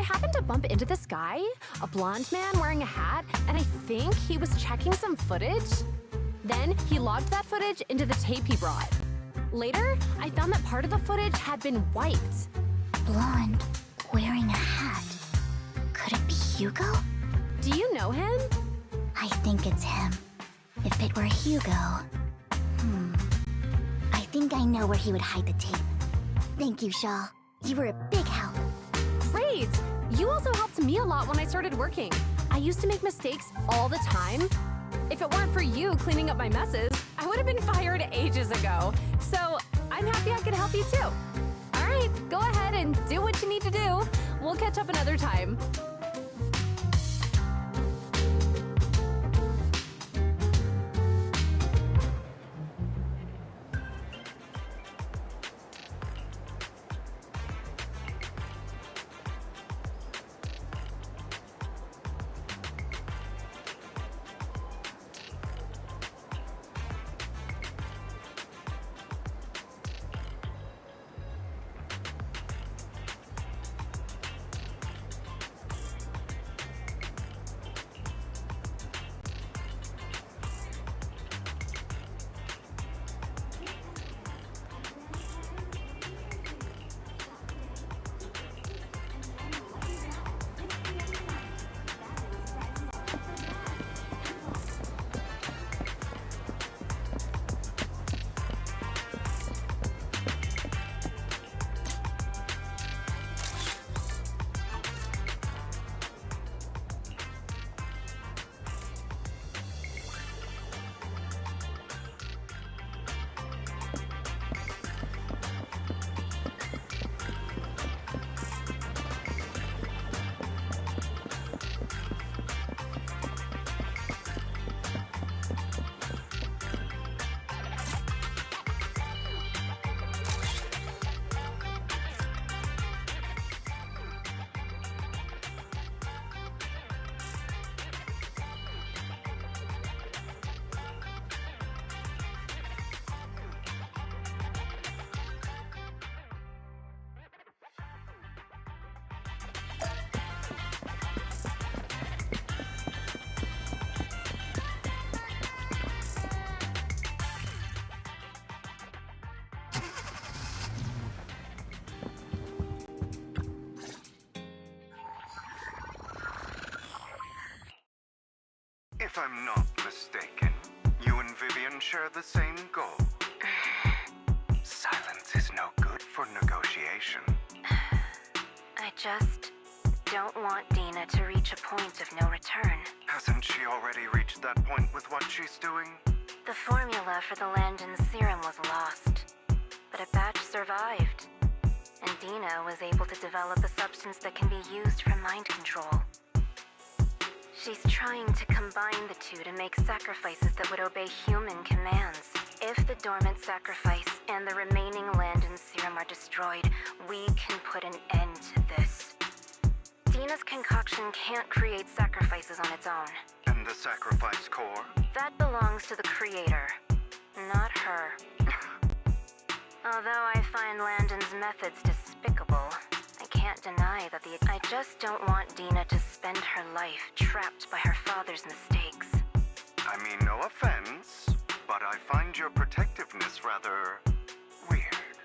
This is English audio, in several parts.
happened to bump into this guy, a blonde man wearing a hat, and I think he was checking some footage. Then he logged that footage into the tape he brought. Later, I found that part of the footage had been wiped. Blonde, wearing a hat. Could it be Hugo? Do you know him? I think it's him. If it were Hugo... I think I know where he would hide the tape. Thank you, Shaw. You were a big help. Great! You also helped me a lot when I started working. I used to make mistakes all the time. If it weren't for you cleaning up my messes, I would have been fired ages ago. So I'm happy I could help you too. All right, go ahead and do what you need to do. We'll catch up another time. If I'm not mistaken, you and Vivian share the same goal. Silence is no good for negotiation. I just don't want Dina to reach a point of no return. Hasn't she already reached that point with what she's doing? The formula for the Landon serum was lost, but a batch survived. And Dina was able to develop a substance that can be used for mind control. She's trying to combine the two to make sacrifices that would obey human commands. If the dormant sacrifice and the remaining Landon serum are destroyed, we can put an end to this. Dina's concoction can't create sacrifices on its own. And the sacrifice core? That belongs to the creator, not her. Although I find Landon's methods despicable, I can't deny that I just don't want Dina to spend her life trapped by her father's mistakes. I mean, no offense, but I find your protectiveness rather weird.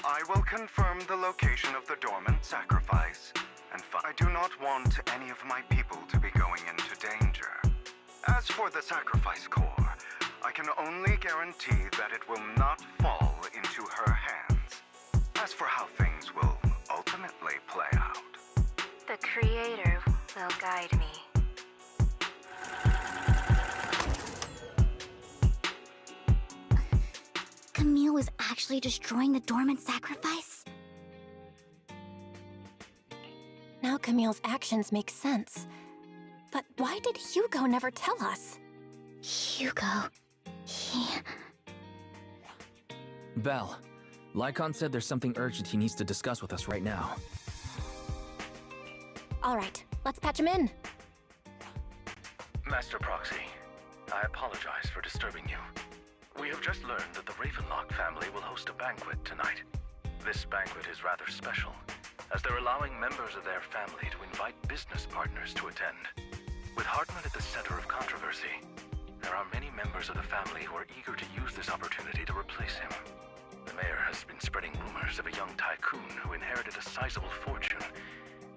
I will confirm the location of the dormant sacrifice, and I do not want any of my people to be going into danger. As for the sacrifice core, I can only guarantee that it will not fall into her hands. As for how things will ultimately play out, the Creator will guide me. Camille was actually destroying the dormant sacrifice? Now Camille's actions make sense. But why did Hugo never tell us? Hugo... he... Belle, Lycon said there's something urgent he needs to discuss with us right now. All right, let's patch him in. Master Proxy, I apologize for disturbing you. We have just learned that the Ravenlock family will host a banquet tonight. This banquet is rather special, as they're allowing members of their family to invite business partners to attend. With Hartman at the center of controversy, there are many members of the family who are eager to use this opportunity to replace him. The mayor has been spreading rumors of a young tycoon who inherited a sizable fortune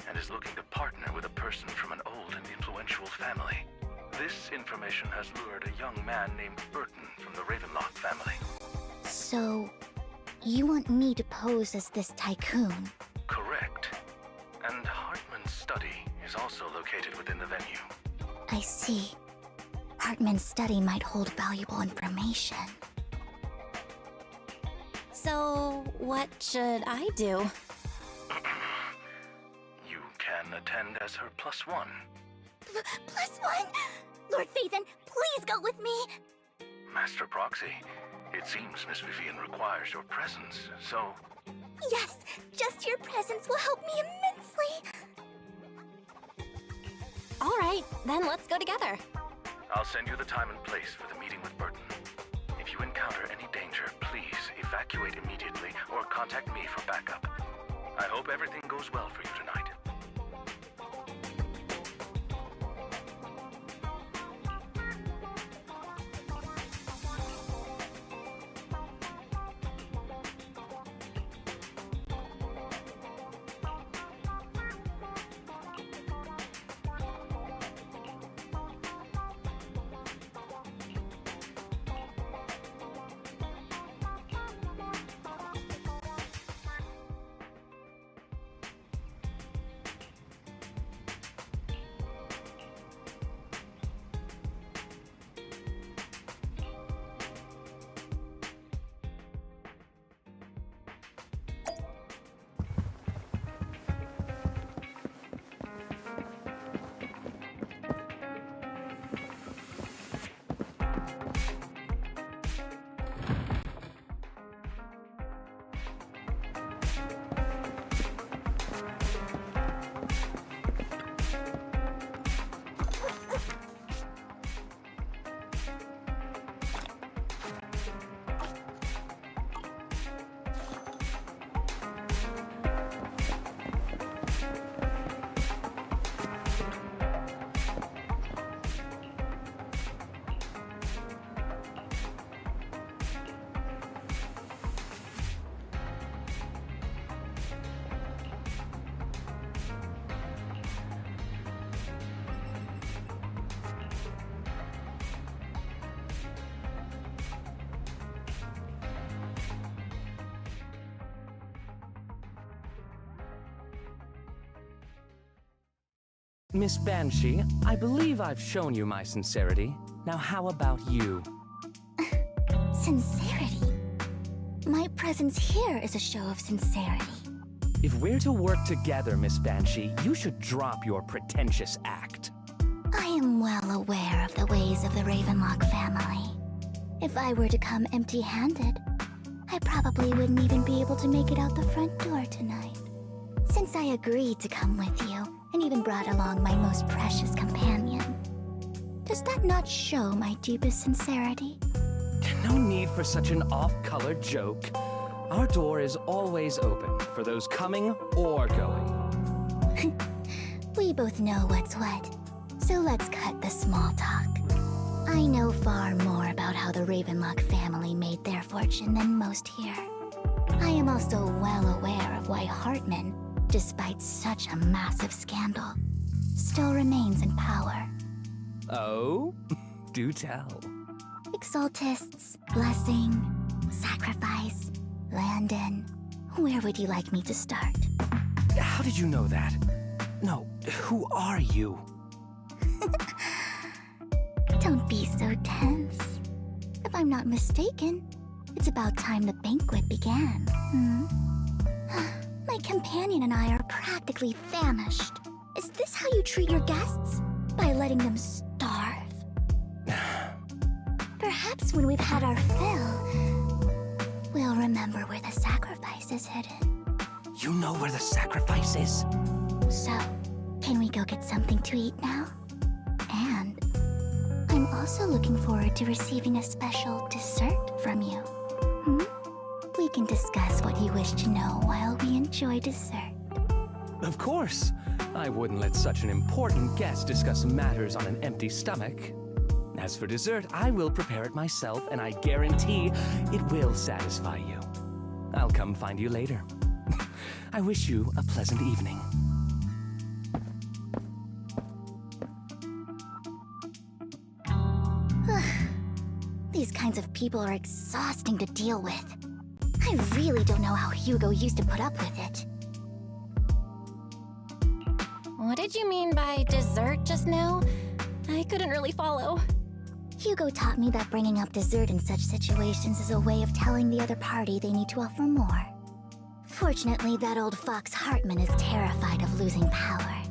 and is looking to partner with a person from an old and influential family. This information has lured a young man named Burton from the Ravenlock family. So, you want me to pose as this tycoon? Correct. And Hartman's study is also located within the venue. I see. Hartman's study might hold valuable information. So, what should I do? You can attend as her +1. +1? Lord Phaethon, please go with me! Master Proxy, it seems Miss Vivian requires your presence, so... Yes, just your presence will help me immensely! Alright, then let's go together. I'll send you the time and place for the meeting with Burton. If you encounter any danger, please evacuate immediately or contact me for backup. I hope everything goes well for you tonight. Miss Banshee, I believe I've shown you my sincerity. Now how about you? Sincerity? My presence here is a show of sincerity. If we're to work together, Miss Banshee, you should drop your pretentious act. I am well aware of the ways of the Ravenlock family. If I were to come empty-handed, I probably wouldn't even be able to make it out the front door tonight. Since I agreed to come with you, and even brought along my most precious companion, does that not show my deepest sincerity? No need for such an off-color joke. Our door is always open for those coming or going. We both know what's what, so let's cut the small talk. I know far more about how the Ravenlock family made their fortune than most here. I am also well aware of why Hartman, despite such a massive scandal, still remains in power. Oh? Do tell. Exaltists, blessing, sacrifice, Landon. Where would you like me to start? How did you know that? No, who are you? Don't be so tense. If I'm not mistaken, it's about time the banquet began. My companion and I are practically famished. Is this how you treat your guests? By letting them starve? Perhaps when we've had our fill, we'll remember where the sacrifice is hidden. You know where the sacrifice is? So, can we go get something to eat now? And I'm also looking forward to receiving a special dessert from you. We can discuss what you wish to know while we enjoy dessert. Of course. I wouldn't let such an important guest discuss matters on an empty stomach. As for dessert, I will prepare it myself, and I guarantee it will satisfy you. I'll come find you later. I wish you a pleasant evening. These kinds of people are exhausting to deal with. I really don't know how Hugo used to put up with it. What did you mean by dessert just now? I couldn't really follow. Hugo taught me that bringing up dessert in such situations is a way of telling the other party they need to offer more. Fortunately, that old fox Hartman is terrified of losing power.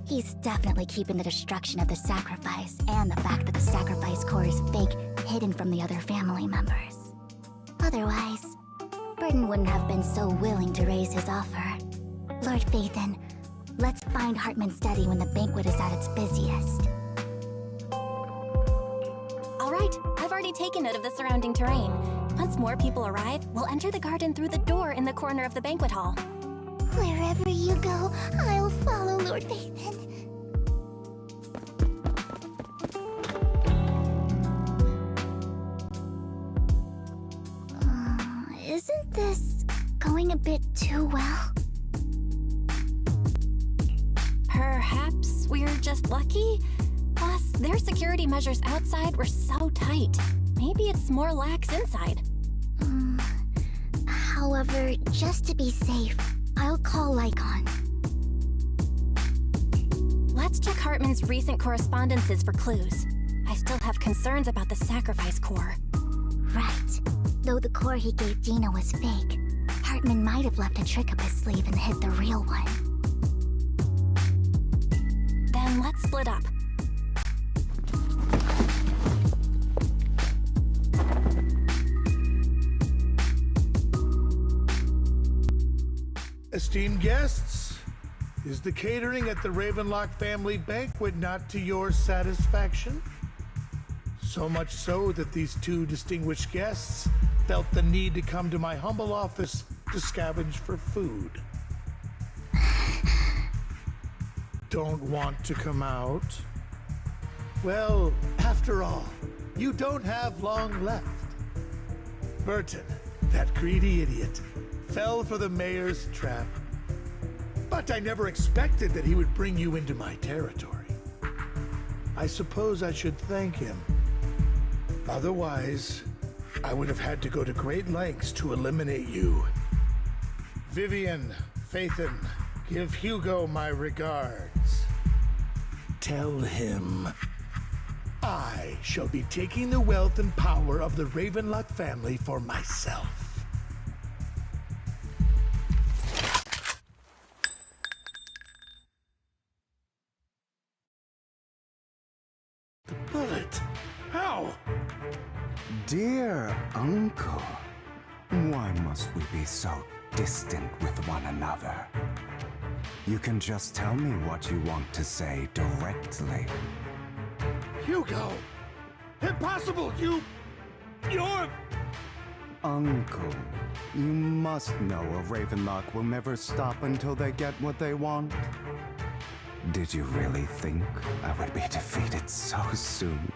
He's definitely keeping the destruction of the sacrifice and the fact that the sacrifice core is fake hidden from the other family members. Otherwise, Burton wouldn't have been so willing to raise his offer. Lord Phaethon, let's find Hartman's study when the banquet is at its busiest. All right, I've already taken note of the surrounding terrain. Once more people arrive, we'll enter the garden through the door in the corner of the banquet hall. Wherever you go, I'll follow, Lord Phaethon. Isn't this going a bit too well? Perhaps we're just lucky? Plus, their security measures outside were so tight. Maybe it's more lax inside. However, just to be safe, I'll call Lycon. Let's check Hartman's recent correspondences for clues. I still have concerns about the sacrifice core. Right. Though the core he gave Dina was fake, Hartman might have left a trick up his sleeve and hid the real one. Then let's split up. Esteemed guests, is the catering at the Ravenlock family banquet not to your satisfaction? So much so that these two distinguished guests felt the need to come to my humble office to scavenge for food. Don't want to come out? Well, after all, you don't have long left. Burton, that greedy idiot, fell for the mayor's trap. But I never expected that he would bring you into my territory. I suppose I should thank him. Otherwise, I would have had to go to great lengths to eliminate you. Vivian, Phaethon, give Hugo my regards. Tell him I shall be taking the wealth and power of the Ravenlock family for myself. The bullet? How? Dear Uncle, why must we be so distant with one another? You can just tell me what you want to say directly. Hugo! Impossible! You're... Uncle, you must know a Ravenlock will never stop until they get what they want. Did you really think I would be defeated so soon,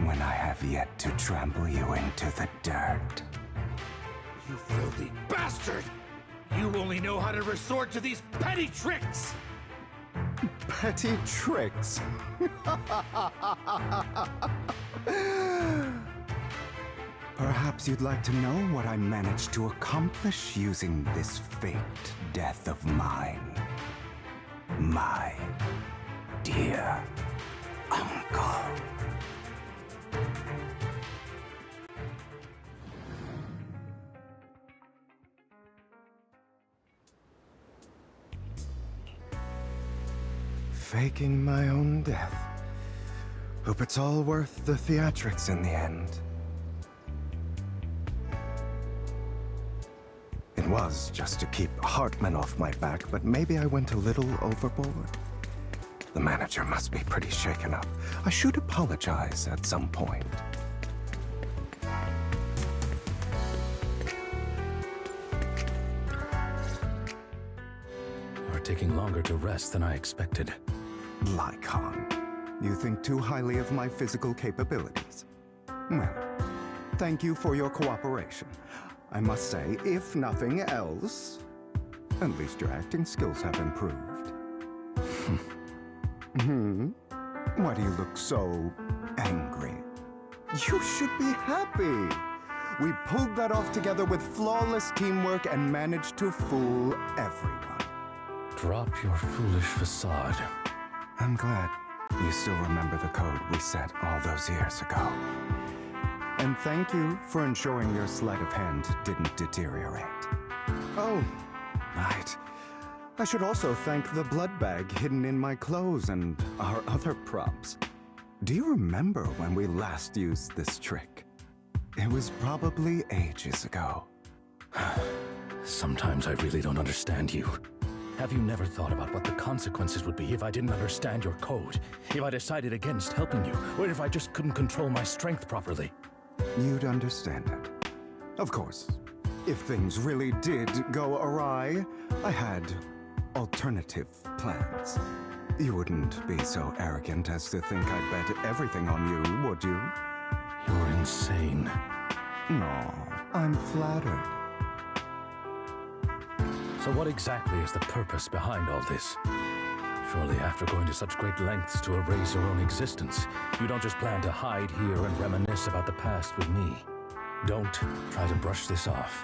when I have yet to trample you into the dirt? You filthy bastard! You only know how to resort to these petty tricks! Petty tricks? Perhaps you'd like to know what I managed to accomplish using this faked death of mine. My dear Uncle. Faking my own death. Hope it's all worth the theatrics in the end. It was just to keep Hartman off my back, but maybe I went a little overboard. The manager must be pretty shaken up. I should apologize at some point. Our taking longer to rest than I expected. Lycon, you think too highly of my physical capabilities. Well, thank you for your cooperation. I must say, if nothing else, at least your acting skills have improved. Why do you look so angry? You should be happy. We pulled that off together with flawless teamwork and managed to fool everyone. Drop your foolish facade. I'm glad you still remember the code we set all those years ago. And thank you for ensuring your sleight of hand didn't deteriorate. Oh, right. I should also thank the blood bag hidden in my clothes and our other props. Do you remember when we last used this trick? It was probably ages ago. Sometimes I really don't understand you. Have you never thought about what the consequences would be if I didn't understand your code? If I decided against helping you? Or if I just couldn't control my strength properly? You'd understand it. Of course, if things really did go awry, I had alternative plans. You wouldn't be so arrogant as to think I'd bet everything on you, would you? You're insane. No, I'm flattered. So what exactly is the purpose behind all this? Surely after going to such great lengths to erase your own existence, you don't just plan to hide here and reminisce about the past with me. Don't try to brush this off.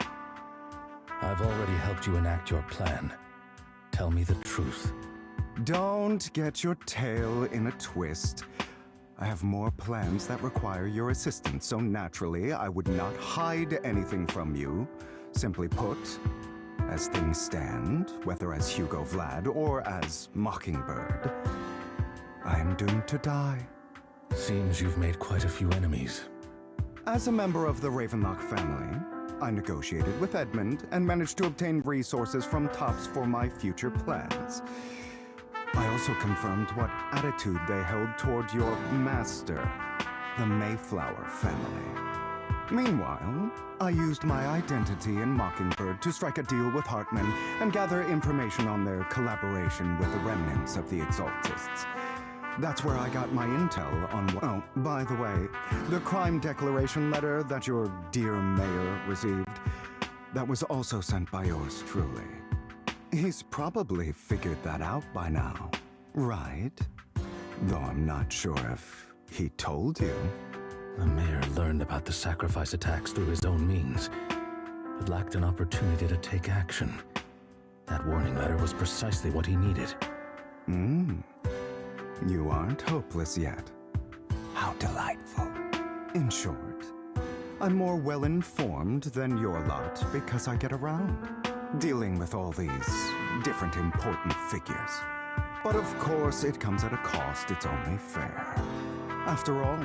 I've already helped you enact your plan. Tell me the truth. Don't get your tail in a twist. I have more plans that require your assistance, so naturally I would not hide anything from you. Simply put, as things stand, whether as Hugo Vlad or as Mockingbird, I am doomed to die. Seems you've made quite a few enemies. As a member of the Ravenlock family, I negotiated with Edmund and managed to obtain resources from Tops for my future plans. I also confirmed what attitude they held toward your master, the Mayflower family. Meanwhile, I used my identity in Mockingbird to strike a deal with Hartman and gather information on their collaboration with the remnants of the Exaltists. That's where I got my intel on what— Oh, by the way, the crime declaration letter that your dear mayor received, that was also sent by yours truly. He's probably figured that out by now, right? Though I'm not sure if he told you. The mayor learned about the sacrifice attacks through his own means, but lacked an opportunity to take action. That warning letter was precisely what he needed. You aren't hopeless yet. How delightful. In short, I'm more well-informed than your lot because I get around, dealing with all these different important figures. But of course, it comes at a cost. It's only fair. After all,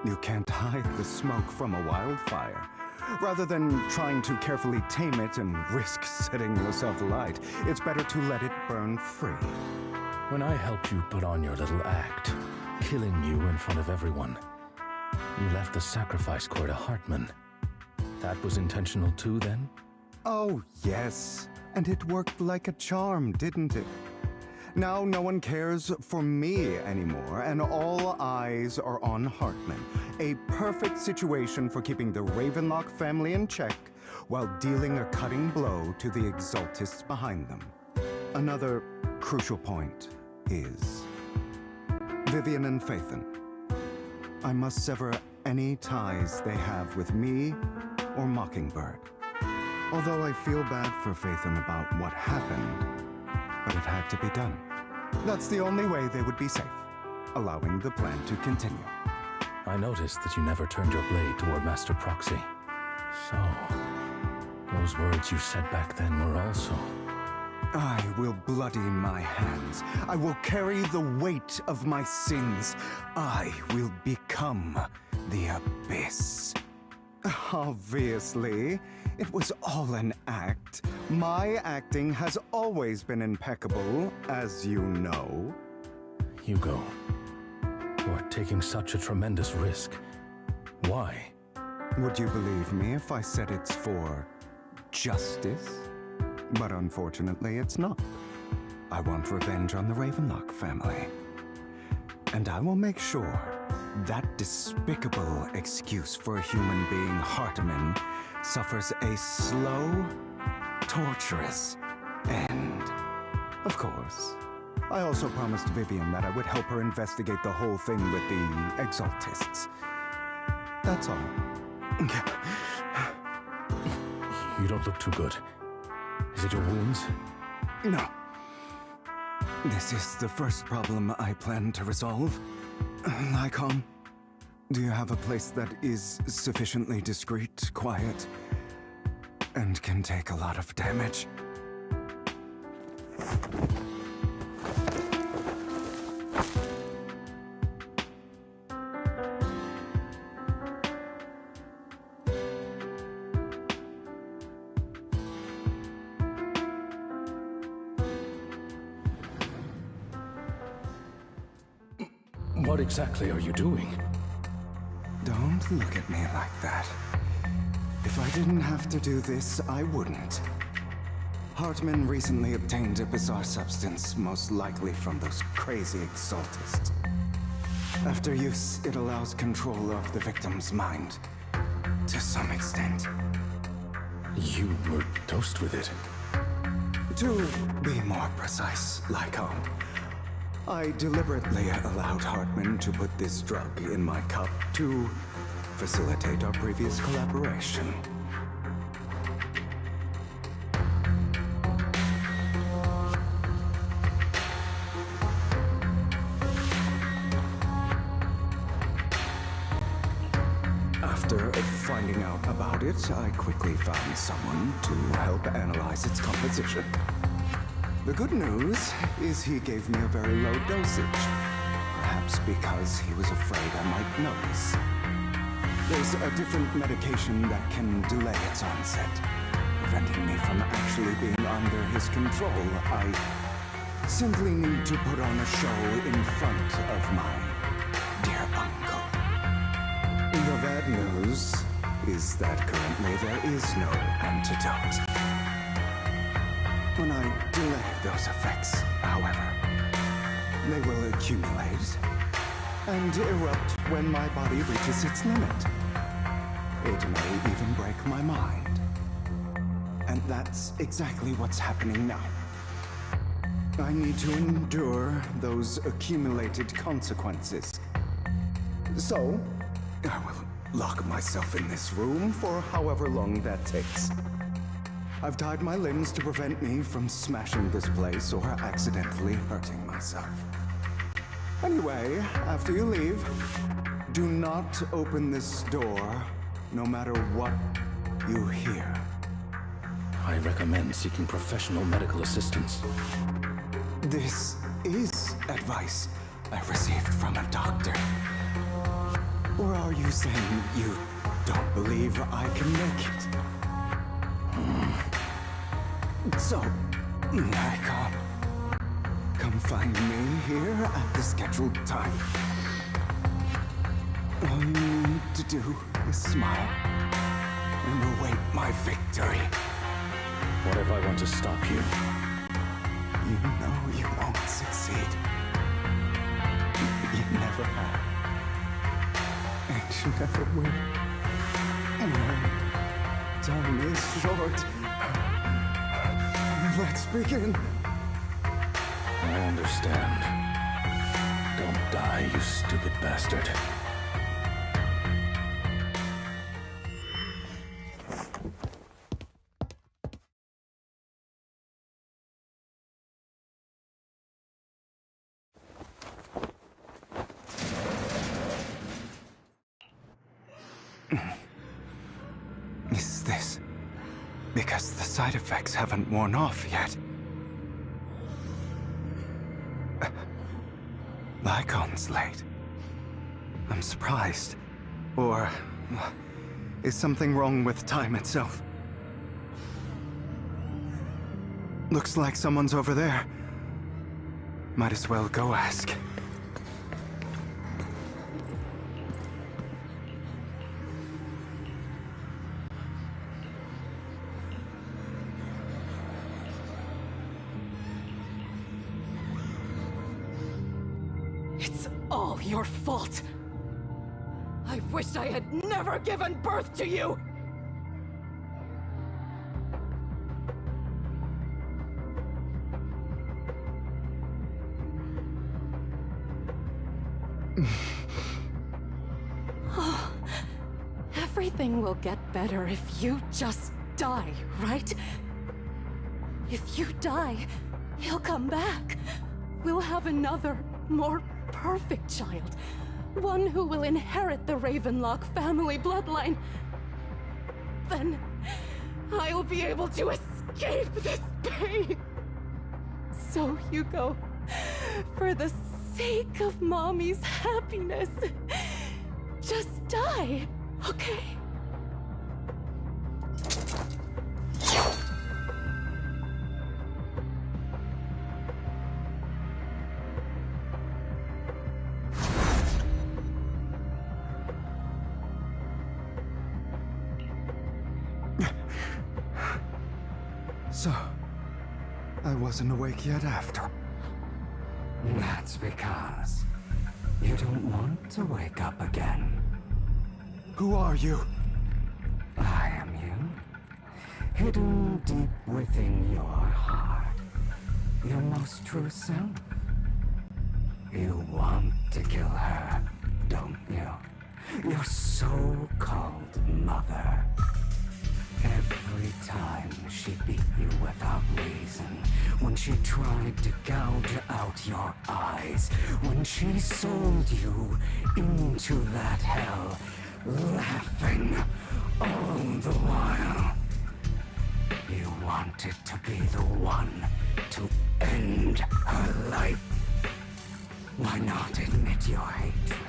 you can't hide the smoke from a wildfire. Rather than trying to carefully tame it and risk setting yourself alight, it's better to let it burn free. When I helped you put on your little act, killing you in front of everyone, you left the sacrifice core to Hartman. That was intentional too, then? Oh, yes. And it worked like a charm, didn't it? Now no one cares for me anymore, and all eyes are on Hartman. A perfect situation for keeping the Ravenlock family in check while dealing a cutting blow to the Exaltists behind them. Another crucial point is Vivian and Phaethon. I must sever any ties they have with me or Mockingbird. Although I feel bad for Phaethon about what happened, but it had to be done. That's the only way they would be safe, allowing the plan to continue. I noticed that you never turned your blade toward Master Proxy. So, those words you said back then were also... I will bloody my hands. I will carry the weight of my sins. I will become the Abyss. Obviously, it was all an act. My acting has always been impeccable, as you know. Hugo, you are taking such a tremendous risk. Why? Would you believe me if I said it's for justice? But unfortunately, it's not. I want revenge on the Ravenlock family. And I will make sure that despicable excuse for a human being, Hartman, suffers a slow, torturous end. Of course, I also promised Vivian that I would help her investigate the whole thing with the Exaltists. That's all. You don't look too good. Is it your wounds? No. This is the first problem I plan to resolve. Lycon, do you have a place that is sufficiently discreet, quiet, and can take a lot of damage? What exactly are you doing? Don't look at me like that. If I didn't have to do this, I wouldn't. Hartman recently obtained a bizarre substance, most likely from those crazy Exaltists. After use, it allows control of the victim's mind. To some extent. You were dosed with it. To be more precise, Lycon, I deliberately allowed Hartman to put this drug in my cup to facilitate our previous collaboration. After finding out about it, I quickly found someone to help analyze its composition. The good news is he gave me a very low dosage, perhaps because he was afraid I might notice. There's a different medication that can delay its onset, preventing me from actually being under his control. I simply need to put on a show in front of my dear uncle. The bad news is that currently there is no antidote. When I delay those effects, however, they will accumulate and erupt when my body reaches its limit. It may even break my mind. And that's exactly what's happening now. I need to endure those accumulated consequences. So, I will lock myself in this room for however long that takes. I've tied my limbs to prevent me from smashing this place or accidentally hurting myself. Anyway, after you leave, do not open this door, no matter what you hear. I recommend seeking professional medical assistance. This is advice I received from a doctor. Or are you saying you don't believe I can make it? So, Lycon, come find me here at the scheduled time. All you need to do is smile and await my victory. What if I want to stop you? You know you won't succeed. You never have. And you never will. Time is short. Let's begin. I understand. Don't die, you stupid bastard. Is this because the side effects haven't worn off yet? Lycon's late. I'm surprised. Or is something wrong with time itself? Looks like someone's over there. Might as well go ask. It's all your fault. I wish I had never given birth to you! Everything will get better if you just die, right? If you die, he'll come back. We'll have another, more perfect child. One who will inherit the Ravenlock family bloodline. Then I'll be able to escape this pain. So, Hugo, for the sake of Mommy's happiness, just die, okay? So, I wasn't awake yet after. That's because you don't want to wake up again. Who are you? I am you. Hidden deep within your heart. Your most true self. You want to kill her, don't you? Your so-called mother. Every time she beat you without reason, when she tried to gouge out your eyes, when she sold you into that hell, laughing all the while. You wanted to be the one to end her life. Why not admit your hatred?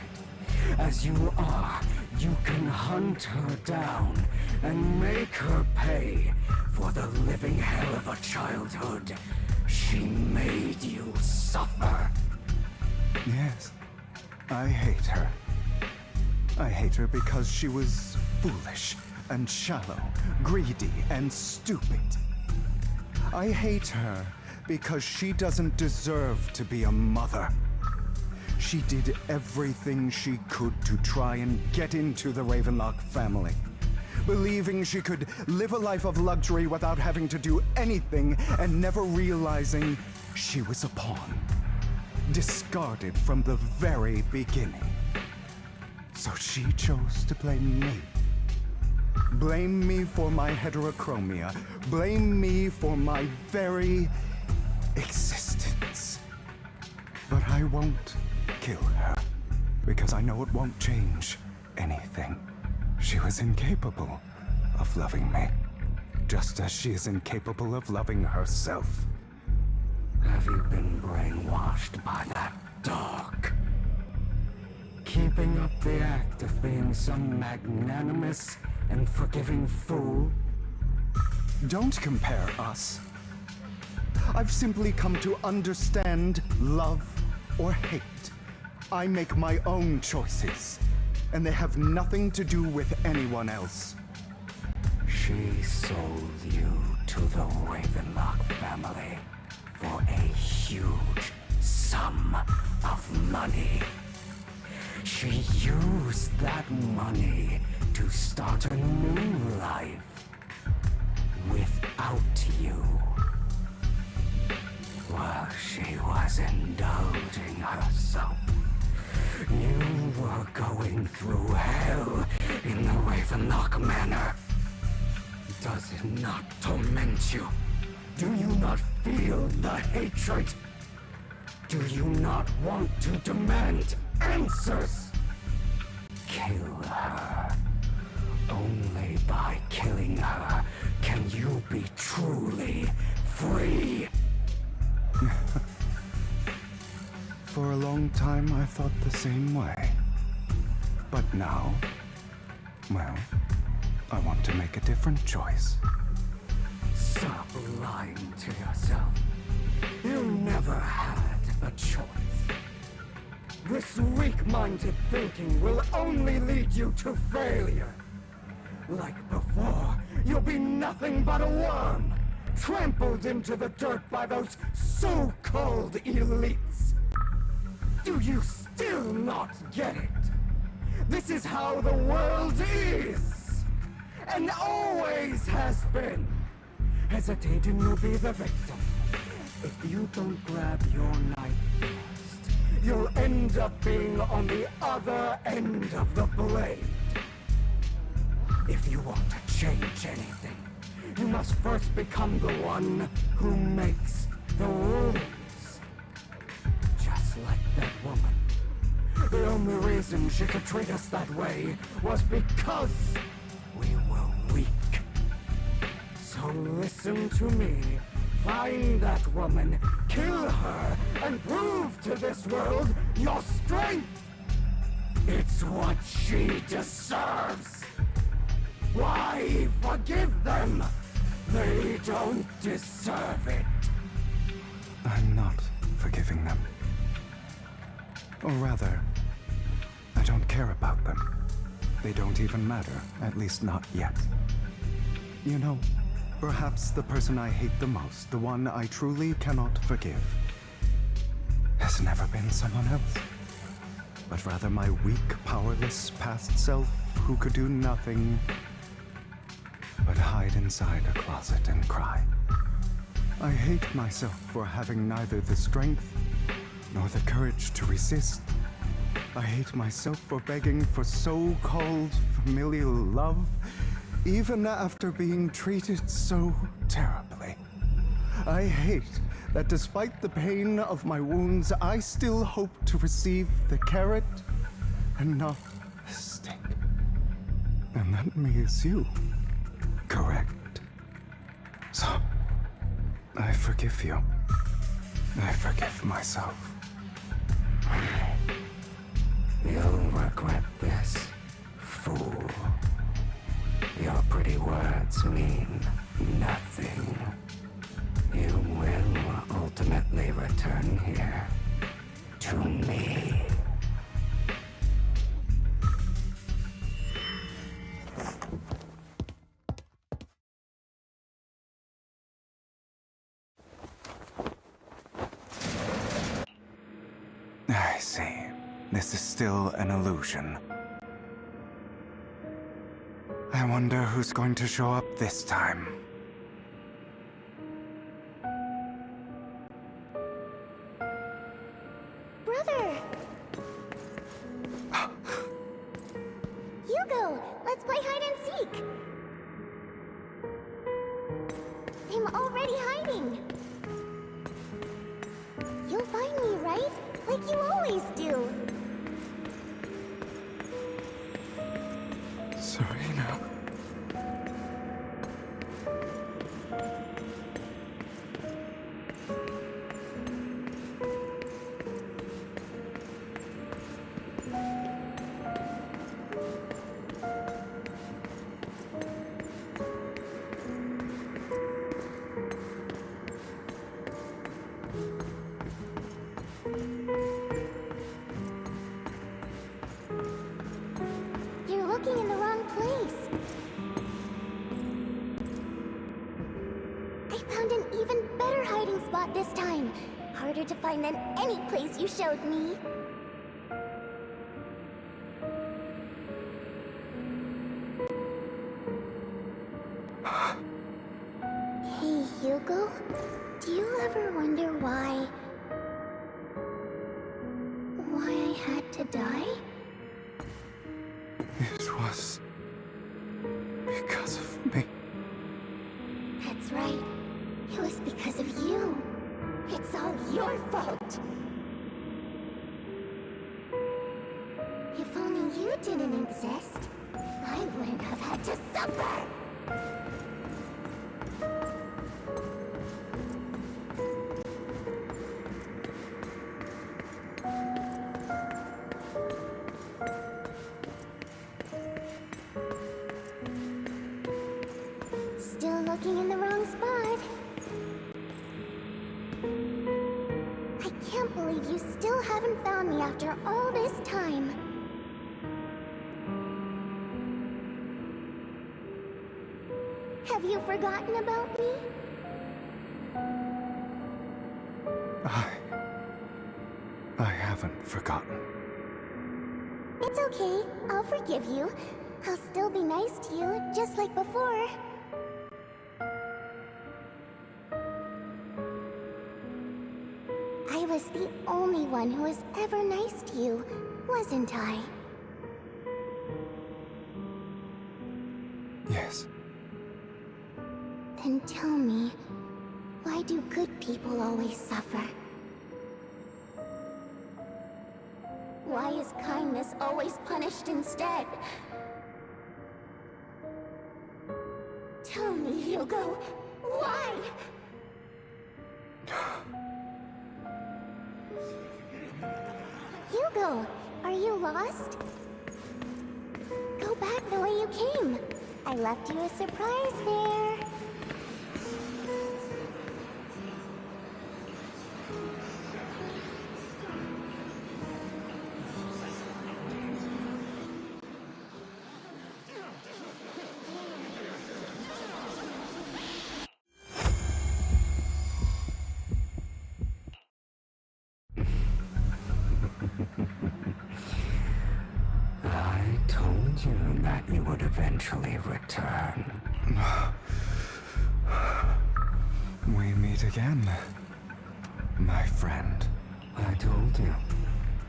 As you are, you can hunt her down and make her pay for the living hell of a childhood she made you suffer. Yes, I hate her. I hate her because she was foolish and shallow, greedy and stupid. I hate her because she doesn't deserve to be a mother. She did everything she could to try and get into the Ravenlock family, believing she could live a life of luxury without having to do anything and never realizing she was a pawn, discarded from the very beginning. So she chose to blame me. Blame me for my heterochromia. Blame me for my very existence. But I won't kill her, because I know it won't change anything. She was incapable of loving me, just as she is incapable of loving herself. Have you been brainwashed by that dog? Keeping up the act of being some magnanimous and forgiving fool? Don't compare us. I've simply come to understand love or hate. I make my own choices, and they have nothing to do with anyone else. She sold you to the Ravenlock family for a huge sum of money. She used that money to start a new life without you. While she was indulging herself, you were going through hell in the Ravenlock Manor. Does it not torment you? Do you not feel the hatred? Do you not want to demand answers? Kill her. Only by killing her can you be truly free. For a long time, I thought the same way. But now, well, I want to make a different choice. Stop lying to yourself. You never had a choice. This weak-minded thinking will only lead you to failure. Like before, you'll be nothing but a worm, trampled into the dirt by those so-called elites. Do Do you still not get it? This is how the world is! And always has been! Hesitating will be the victim. If you don't grab your knife first, you'll end up being on the other end of the blade. If you want to change anything, you must first become the one who makes the rules. Just like that woman. The only reason she could treat us that way was because we were weak. So listen to me. Find that woman, kill her, and prove to this world your strength! It's what she deserves! Why forgive them? They don't deserve it. I'm not forgiving them. Or rather, I don't care about them. They don't even matter, at least not yet. You know, perhaps the person I hate the most, the one I truly cannot forgive, has never been someone else, but rather my weak, powerless past self who could do nothing but hide inside a closet and cry. I hate myself for having neither the strength nor the courage to resist. I hate myself for begging for so-called familial love, even after being treated so terribly. I hate that despite the pain of my wounds, I still hope to receive the carrot and not the stick. And that means you, correct? So, I forgive you. I forgive myself. You'll regret this, fool. Your pretty words mean nothing. You will ultimately return here to me. I see. This is still an illusion. I wonder who's going to show up this time. Brother! Hugo, let's play hide and seek! I'm already hiding! You'll find me, right? Like you always do! Serena. You're looking in the wrong place. I found an even better hiding spot this time. Harder to find than any place you showed me. Hey, Hugo. Do you ever wonder why I had to die? It was because of me. That's right. It was because of you. It's all your fault. If only you didn't exist, I wouldn't have had to suffer. Still looking in the wrong spot. I can't believe you still haven't found me after all this time. Have you forgotten about me? I haven't forgotten. It's okay. I'll forgive you. I'll still be nice to you, just like before. I was the only one who was ever nice to you, wasn't I? Yes. Then tell me, why do good people always suffer? Why is kindness always punished instead? Tell me, Hugo, why? Hugo, are you lost? Go back the way you came. I left you a surprise there. I told you that you would eventually return. We meet again, my friend. I told you,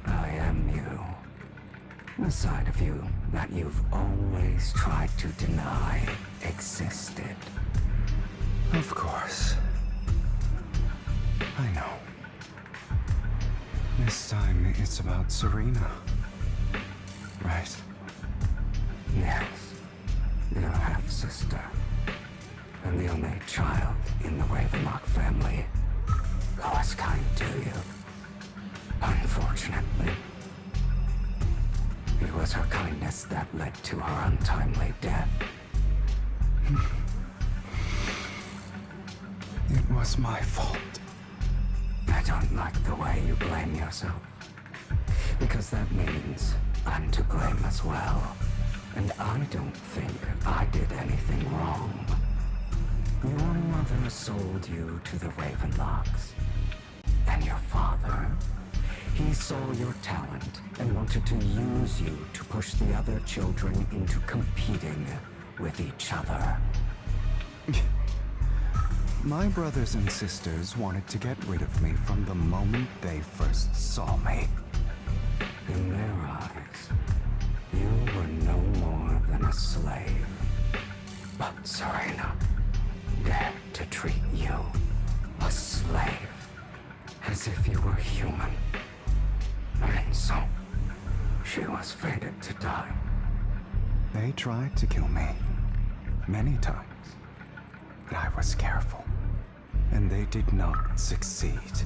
I am you. The side of you that you've always tried to deny existed. Of course. I know. This time it's about Serena. Right? Yes, your half-sister, and the only child in the Ravenlock family who was kind to you. Unfortunately, it was her kindness that led to her untimely death. It was my fault. I don't like the way you blame yourself, because that means I'm to blame as well. And I don't think I did anything wrong. Your mother sold you to the Ravenlocks. And your father, he saw your talent and wanted to use you to push the other children into competing with each other. My brothers and sisters wanted to get rid of me from the moment they first saw me. In their eyes, you were no more than a slave. But Serena dared to treat you, a slave, as if you were human. And so, she was fated to die. They tried to kill me many times, but I was careful, and they did not succeed.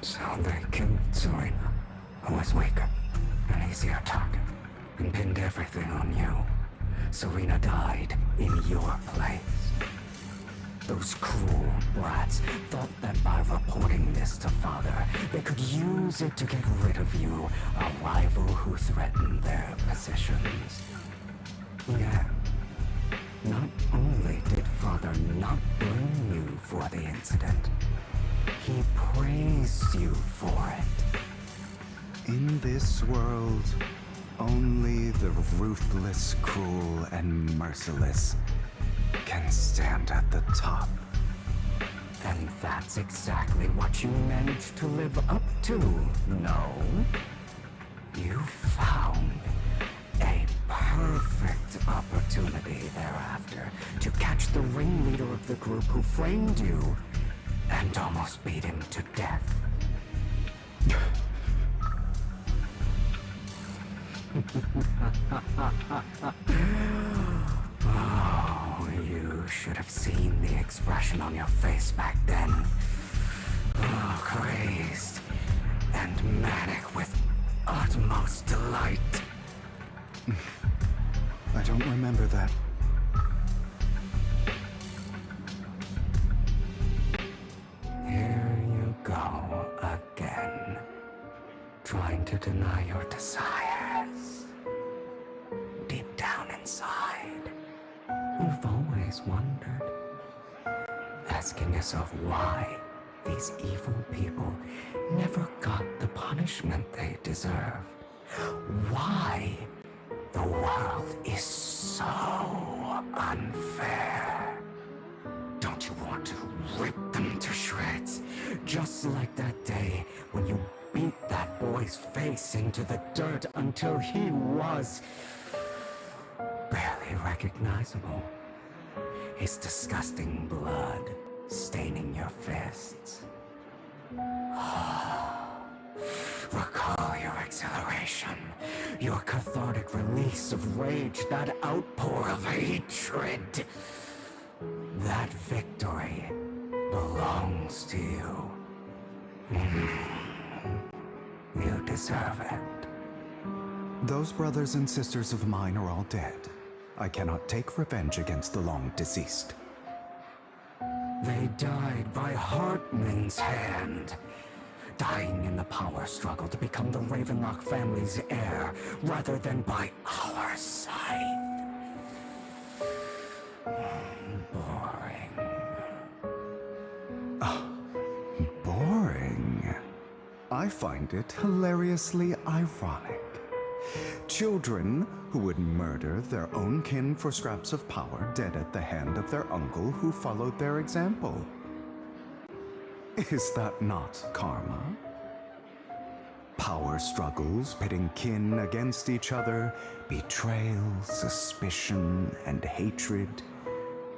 So they killed Serena, who was weaker, an easier target, and pinned everything on you. Serena died in your place. Those cruel brats thought that by reporting this to Father, they could use it to get rid of you, a rival who threatened their positions. Yeah. Not only did Father not blame you for the incident, he praised you for it. In this world, only the ruthless, cruel, and merciless can stand at the top. And that's exactly what you managed to live up to, no? You found a perfect opportunity thereafter to catch the ringleader of the group who framed you and almost beat him to death. Oh, you should have seen the expression on your face back then. Oh, crazed and manic with utmost delight. I don't remember that. Here you go again, trying to deny your desires. Deep down inside, you've always wondered, asking yourself why these evil people never got the punishment they deserve. Why the world is so unfair. Don't you want to rip them to shreds? Just like that day when you beat that boy's face into the dirt until he was barely recognizable. His disgusting blood staining your fists. Recall your exhilaration, your cathartic release of rage, that outpour of hatred. That victory belongs to you. You deserve it. Those brothers and sisters of mine are all dead. I cannot take revenge against the long deceased. They died by Hartman's hand. Dying in the power struggle to become the Ravenlock family's heir, rather than by our side. Boring. Boring? I find it hilariously ironic. Children who would murder their own kin for scraps of power dead at the hand of their uncle who followed their example. Is that not karma? Power struggles pitting kin against each other, betrayal, suspicion, and hatred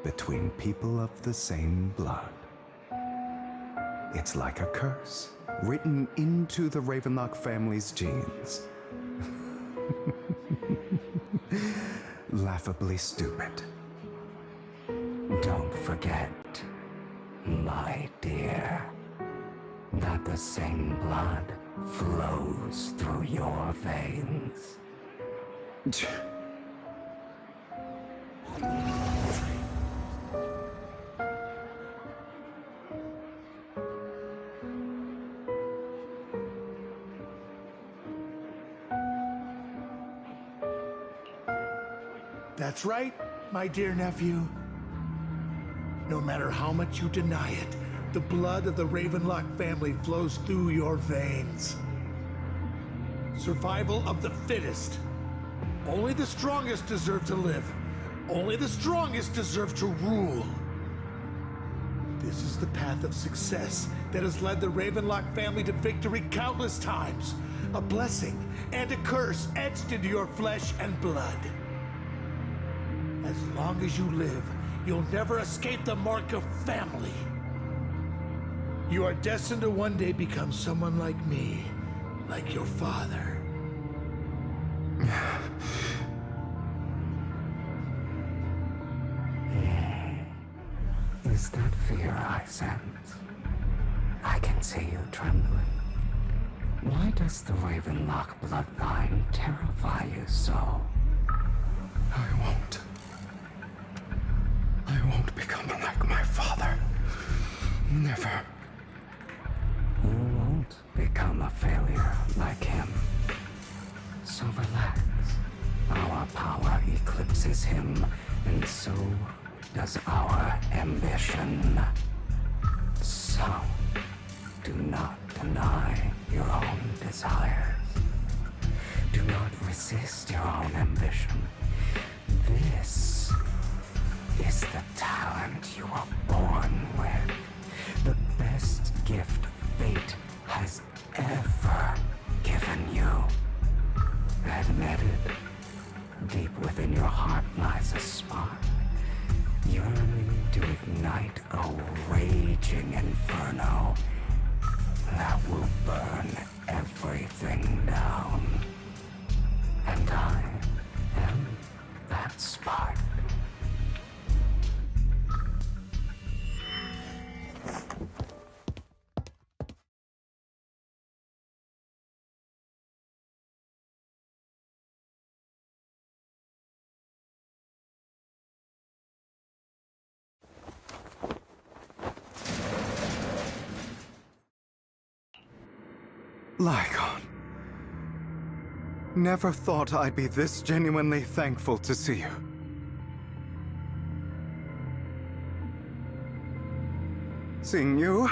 between people of the same blood. It's like a curse, written into the Ravenlock family's genes. Laughably stupid. Don't forget, my dear, that the same blood flows through your veins. That's right, my dear nephew. No matter how much you deny it, the blood of the Ravenlock family flows through your veins. Survival of the fittest. Only the strongest deserve to live. Only the strongest deserve to rule. This is the path of success that has led the Ravenlock family to victory countless times. A blessing and a curse etched into your flesh and blood. As long as you live, you'll never escape the mark of family. You are destined to one day become someone like me, like your father. Is that fear I sense? I can see you trembling. Why does the Ravenlock bloodline terrify you so? I won't become like my father. Never. You won't become a failure like him. So relax. Our power eclipses him, and so does our ambition. So, do not deny your own desires. Do not resist your own ambition. This is the talent you were born with. The best gift fate has ever given you. Admit it. Deep within your heart lies a spark, yearning to ignite a raging inferno that will burn everything down. And I am that spark. Lygon. Never thought I'd be this genuinely thankful to see you. Seeing you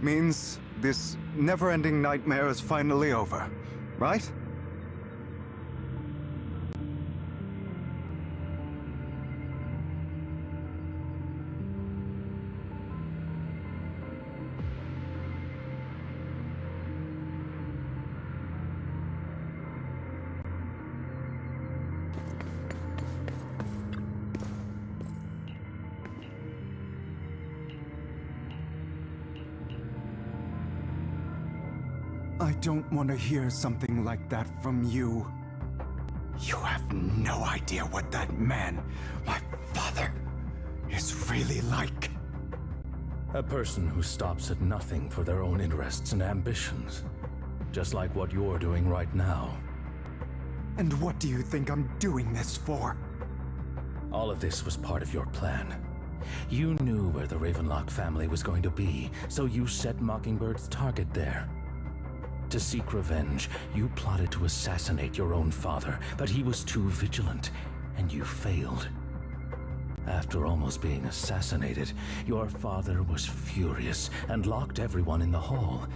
Means this never-ending nightmare is finally over, right? I don't want to hear something like that from you. You have no idea what that man, my father, is really like. A person who stops at nothing for their own interests and ambitions. Just like what you're doing right now. And what do you think I'm doing this for? All of this was part of your plan. You knew where the Ravenlock family was going to be, so you set Mockingbird's target there. To seek revenge, you plotted to assassinate your own father, but he was too vigilant, and you failed. After almost being assassinated, your father was furious and locked everyone in the hall,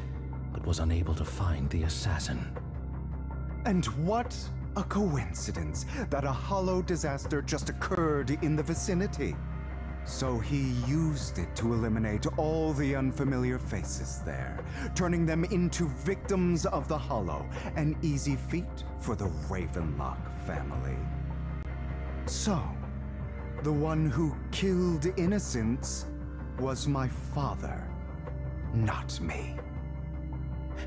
but was unable to find the assassin. And what a coincidence that a hollow disaster just occurred in the vicinity. So he used it to eliminate all the unfamiliar faces there, turning them into victims of the Hollow, an easy feat for the Ravenlock family. So, the one who killed innocents was my father, not me.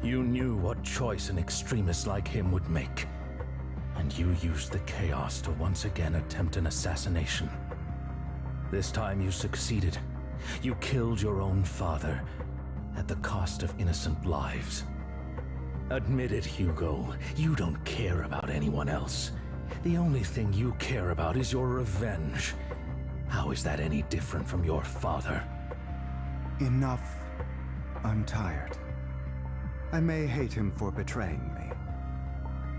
You knew what choice an extremist like him would make, and you used the chaos to once again attempt an assassination. This time you succeeded. You killed your own father at the cost of innocent lives. Admit it, Hugo. You don't care about anyone else. The only thing you care about is your revenge. How is that any different from your father? Enough. I'm tired. I may hate him for betraying me,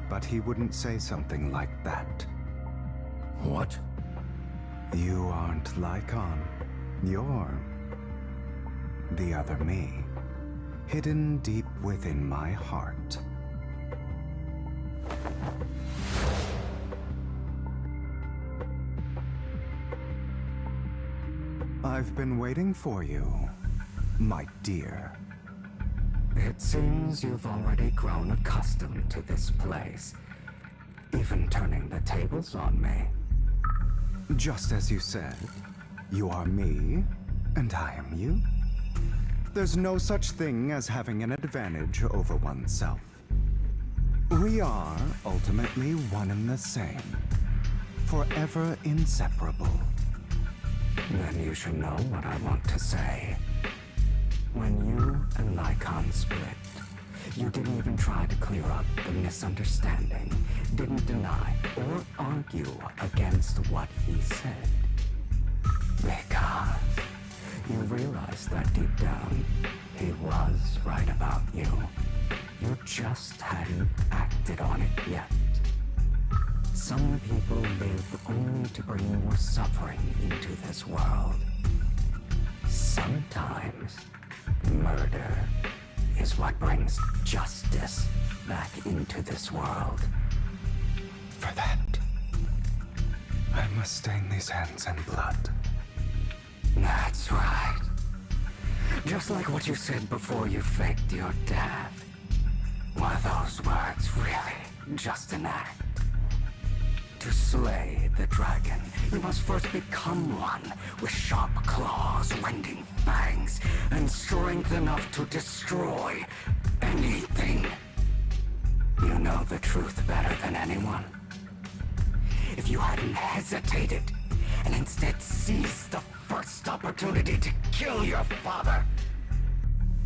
but he wouldn't say something like that. What? You aren't Lycon. You're the other me, hidden deep within my heart. I've been waiting for you, my dear. It seems you've already grown accustomed to this place, even turning the tables on me. Just as you said, you are me, and I am you. There's no such thing as having an advantage over oneself. We are ultimately one and the same, forever inseparable. Then you should know what I want to say. When you and Lycon split, you didn't even try to clear up the misunderstanding, didn't deny or argue against what he said. Because you realized that deep down, he was right about you. You just hadn't acted on it yet. Some people live only to bring more suffering into this world. Sometimes, murder is what brings justice back into this world. For that, I must stain these hands in blood. That's right. Just like what you said before you faked your death. Were those words really just an act? To slay the dragon, you must first become one with sharp claws, rending fangs, and strength enough to destroy anything. You know the truth better than anyone. If you hadn't hesitated, and instead seized the first opportunity to kill your father,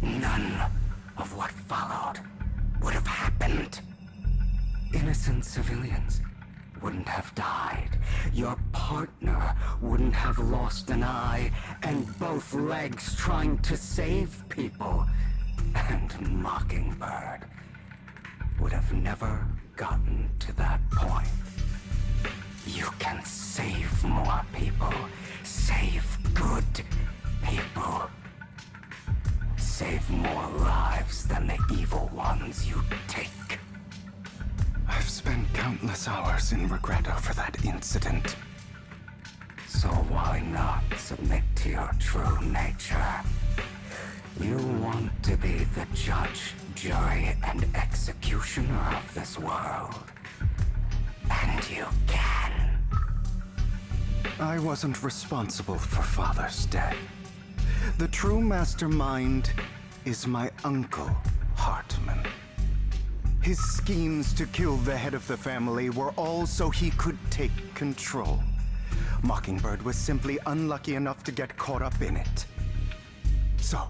none of what followed would have happened. Innocent civilians wouldn't have died. Your partner wouldn't have lost an eye and both legs trying to save people. And Mockingbird would have never gotten to that point. You can save more people. Save good people. save more lives than the evil ones you take. I've spent countless hours in regret over that incident. So why not submit to your true nature? You want to be the judge, jury, and executioner of this world. And you can. I wasn't responsible for Father's death. The true mastermind is my uncle, Hartman. His schemes to kill the head of the family were all so he could take control. Mockingbird was simply unlucky enough to get caught up in it. So,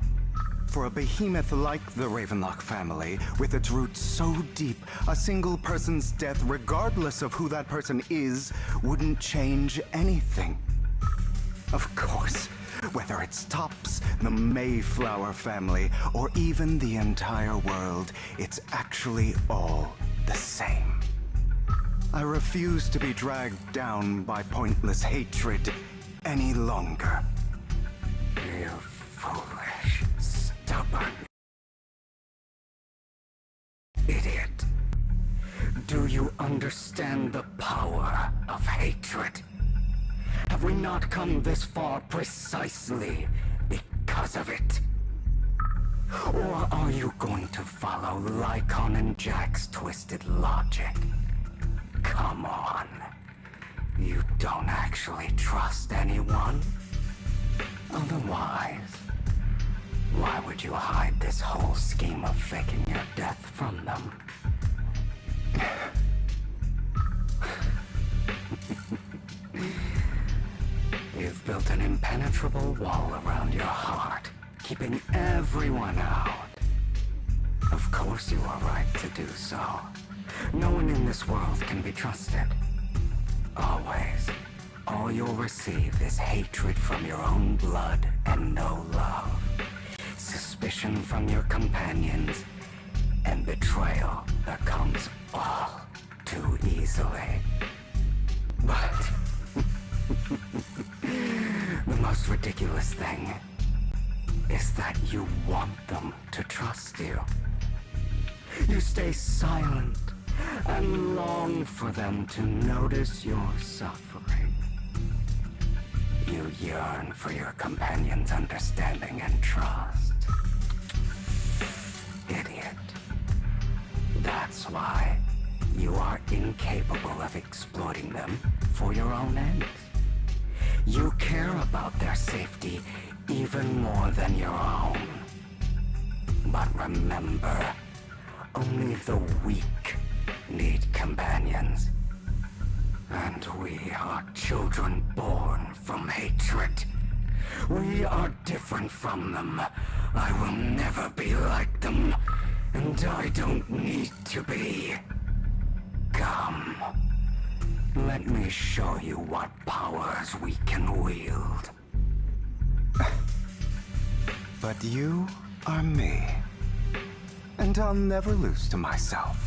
for a behemoth like the Ravenlock family, with its roots so deep, a single person's death, regardless of who that person is, wouldn't change anything. Of course, whether it's Tops, the Mayflower family, or even the entire world, it's actually all the same. I refuse to be dragged down by pointless hatred any longer. You foolish, stubborn idiot. Do you understand the power of hatred? Have we not come this far precisely because of it? Or are you going to follow Lycon and Jack's twisted logic? Come on. You don't actually trust anyone? Otherwise, why would you hide this whole scheme of faking your death from them? You've built an impenetrable wall around your heart, keeping everyone out. Of course you are right to do so. No one in this world can be trusted. Always. All you'll receive is hatred from your own blood and no love. Suspicion from your companions, and betrayal that comes all too easily. But the most ridiculous thing is that you want them to trust you. You stay silent and long for them to notice your suffering. You yearn for your companion's understanding and trust. Idiot. That's why you are incapable of exploiting them for your own ends. You care about their safety even more than your own. But remember, only the weak need companions. And we are children born from hatred. We are different from them. I will never be like them, and I don't need to be. Come, let me show you what powers we can wield. But you are me, and I'll never lose to myself.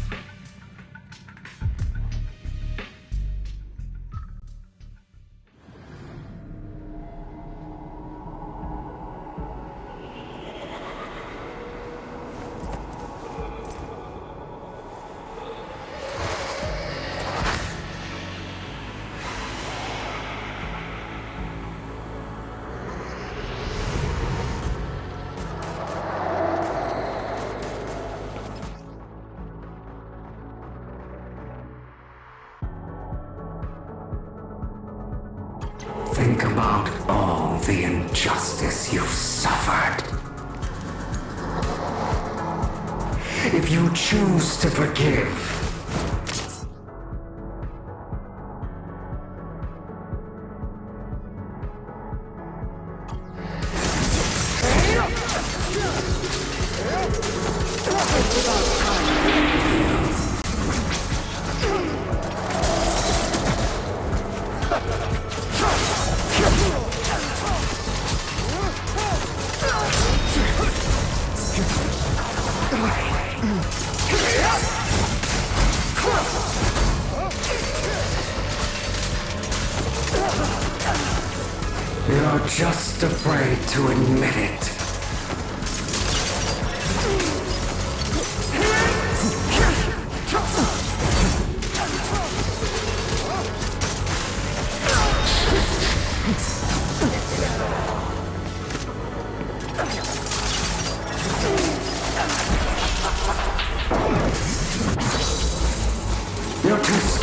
Think about all the injustice you've suffered. If you choose to forgive, you're just afraid to admit it.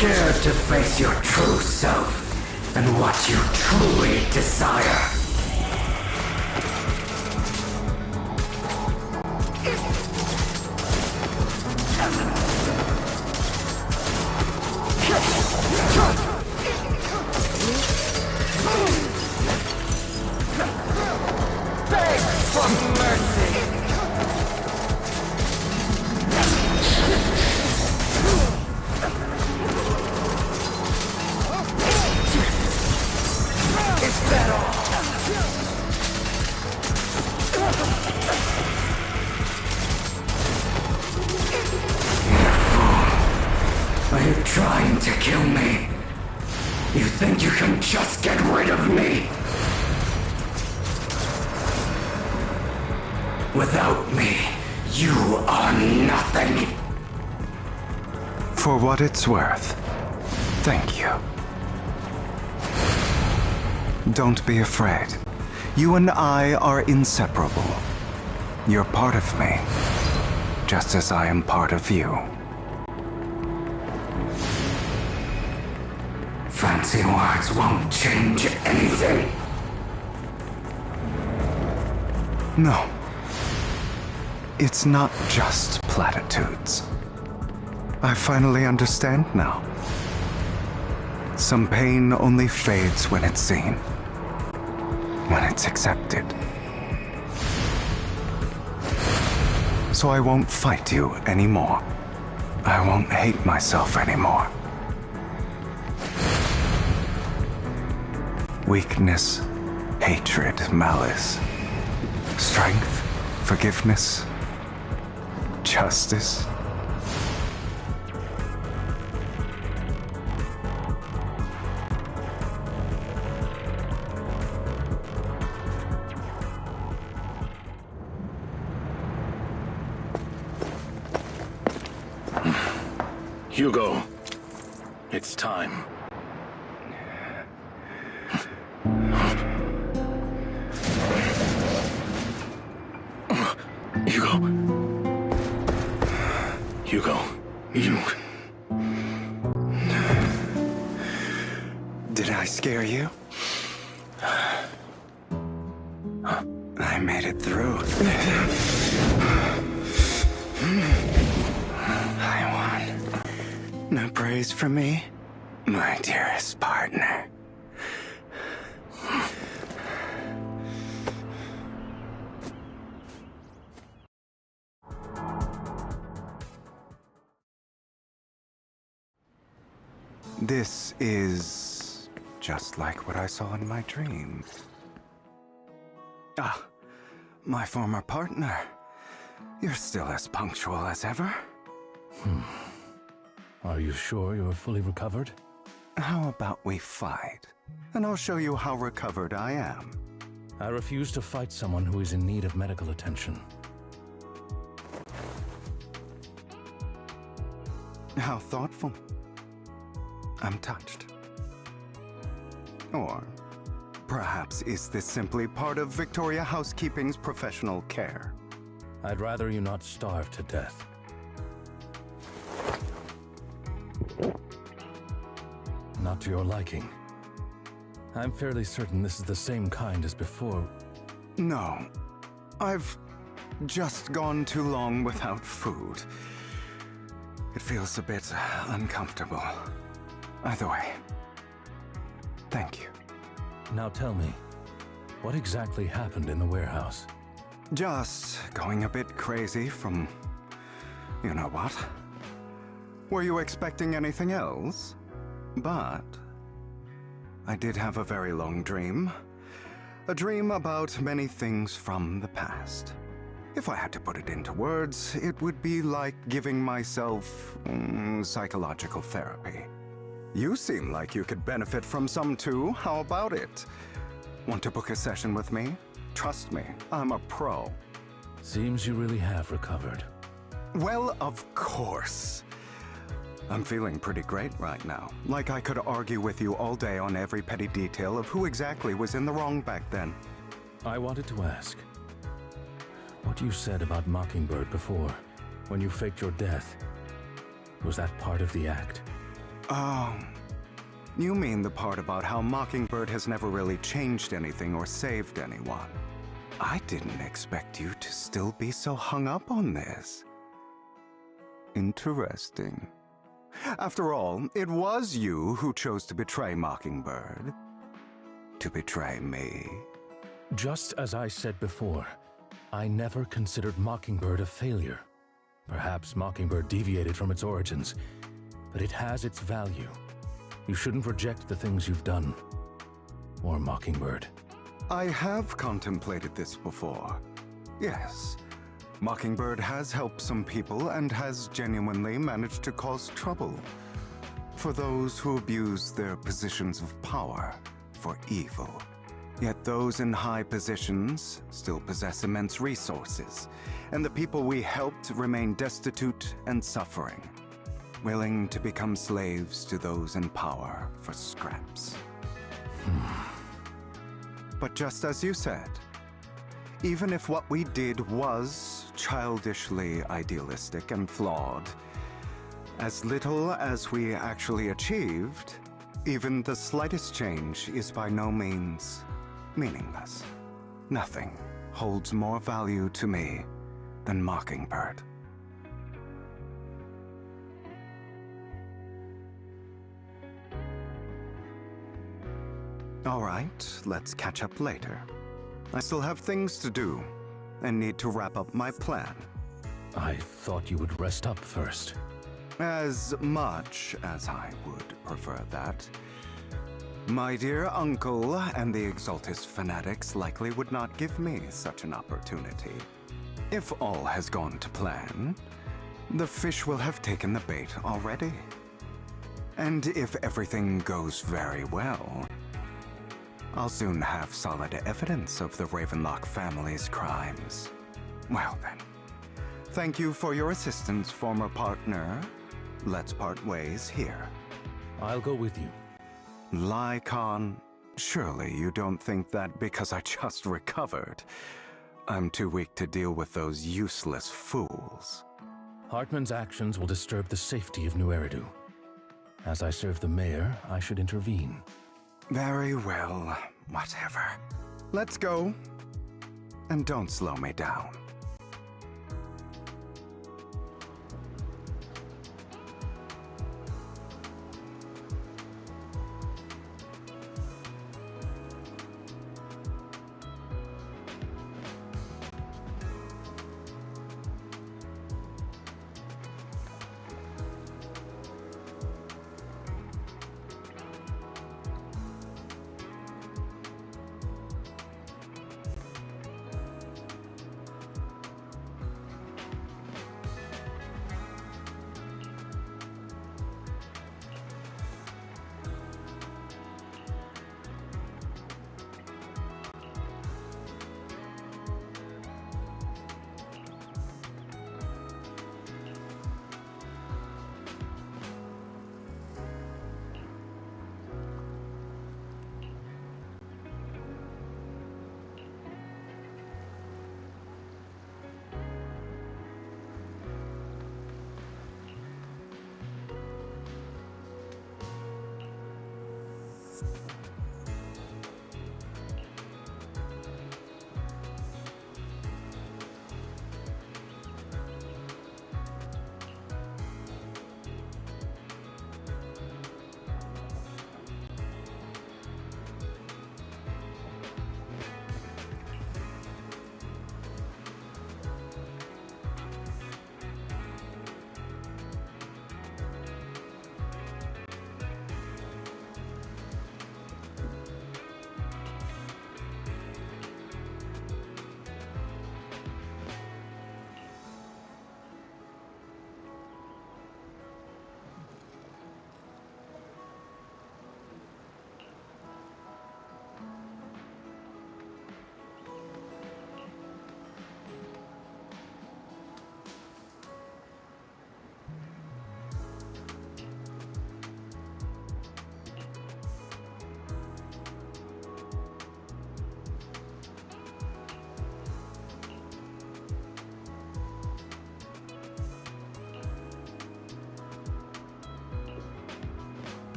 scared to face your true self and what you truly desire. Beg for mercy! Is that all? You fool! Are you trying to kill me? You think you can just get rid of me? Without me, you are nothing. For what it's worth, thank you. Don't be afraid. You and I are inseparable. You're part of me, just as I am part of you. Fancy words won't change anything. No. It's not just platitudes. I finally understand now. Some pain only fades when it's seen, when it's accepted. So I won't fight you anymore. I won't hate myself anymore. Weakness, hatred, malice, strength, forgiveness, justice. Hugo, it's time. Hugo, you... Did I scare you? I made it through. I won. No praise from me, my dearest partner. This is just like what I saw in my dream. Ah, my former partner. You're still as punctual as ever. Are you sure you're fully recovered? How about we fight? And I'll show you how recovered I am. I refuse to fight someone who is in need of medical attention. How thoughtful. I'm touched. Or perhaps is this simply part of Victoria Housekeeping's professional care? I'd rather you not starve to death. Not to your liking. I'm fairly certain this is the same kind as before. No. I've just gone too long without food. It feels a bit uncomfortable. Either way, thank you. Now tell me, what exactly happened in the warehouse? Just going a bit crazy from... you know what? Were you expecting anything else? But I did have a very long dream. A dream about many things from the past. If I had to put it into words, it would be like giving myself psychological therapy. You seem like you could benefit from some too. How about it? Want to book a session with me? Trust me, I'm a pro. Seems you really have recovered. Well, of course. I'm feeling pretty great right now. Like I could argue with you all day on every petty detail of who exactly was in the wrong back then. I wanted to ask, what you said about Mockingbird before, when you faked your death, was that part of the act? Oh, you mean the part about how Mockingbird has never really changed anything or saved anyone. I didn't expect you to still be so hung up on this. Interesting. After all, it was you who chose to betray Mockingbird. To betray me. Just as I said before, I never considered Mockingbird a failure. Perhaps Mockingbird deviated from its origins, but it has its value. You shouldn't reject the things you've done. Or Mockingbird. I have contemplated this before. Yes, Mockingbird has helped some people and has genuinely managed to cause trouble for those who abuse their positions of power for evil. Yet those in high positions still possess immense resources, and the people we helped remain destitute and suffering, willing to become slaves to those in power for scraps. But just as you said, even if what we did was childishly idealistic and flawed, as little as we actually achieved, even the slightest change is by no means meaningless. Nothing holds more value to me than Mockingbird. All right, let's catch up later. I still have things to do and need to wrap up my plan. I thought you would rest up first. As much as I would prefer that. My dear uncle and the Exaltus fanatics likely would not give me such an opportunity. If all has gone to plan, the fish will have taken the bait already. And if everything goes very well, I'll soon have solid evidence of the Ravenlock family's crimes. Well then, thank you for your assistance, former partner. Let's part ways here. I'll go with you. Lycon, surely you don't think that because I just recovered, I'm too weak to deal with those useless fools. Hartman's actions will disturb the safety of New Eridu. As I serve the mayor, I should intervene. Very well, whatever. Let's go. And don't slow me down.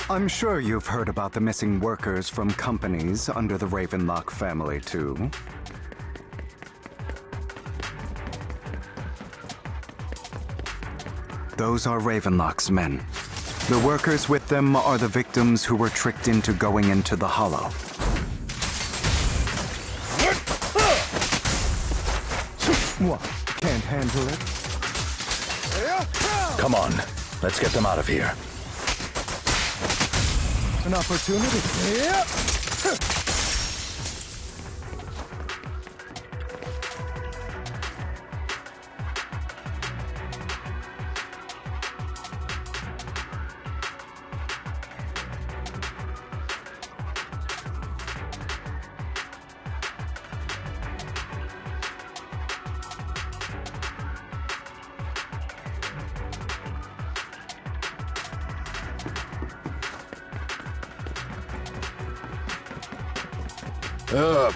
I'm sure you've heard about the missing workers from companies under the Ravenlock family, too. Those are Ravenlock's men. The workers with them are the victims who were tricked into going into the Hollow. What? Can't handle it? Come on, let's get them out of here. An opportunity.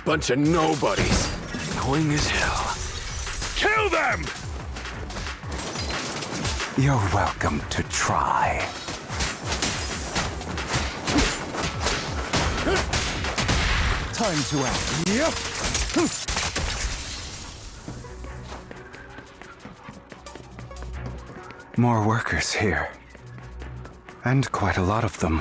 Bunch of nobodies. Annoying as hell. Kill them! You're welcome to try. Time to act. Yep. More workers here. And quite a lot of them.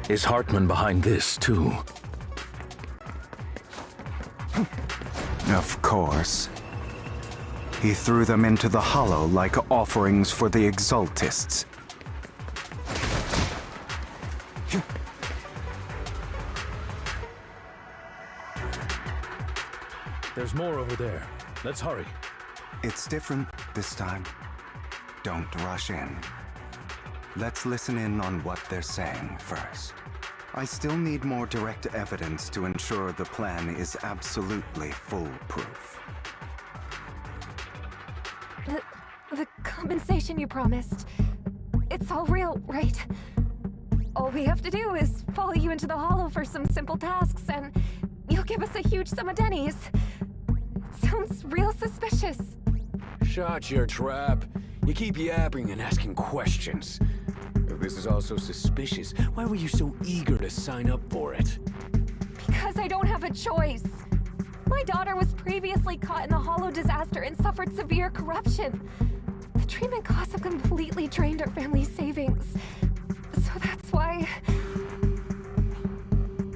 Is Hartman behind this, too? Of course. He threw them into the Hollow like offerings for the Exaltists. There's more over there. Let's hurry. It's different this time. Don't rush in. Let's listen in on what they're saying first. I still need more direct evidence to ensure the plan is absolutely foolproof. The compensation you promised, it's all real, right? All we have to do is follow you into the Hollow for some simple tasks, and you'll give us a huge sum of dennies. It sounds real suspicious. Shut your trap. You keep yapping and asking questions. If this is all so suspicious, why were you so eager to sign up for it? Because I don't have a choice. My daughter was previously caught in the Hollow disaster and suffered severe corruption. The treatment costs have completely drained our family's savings. So that's why...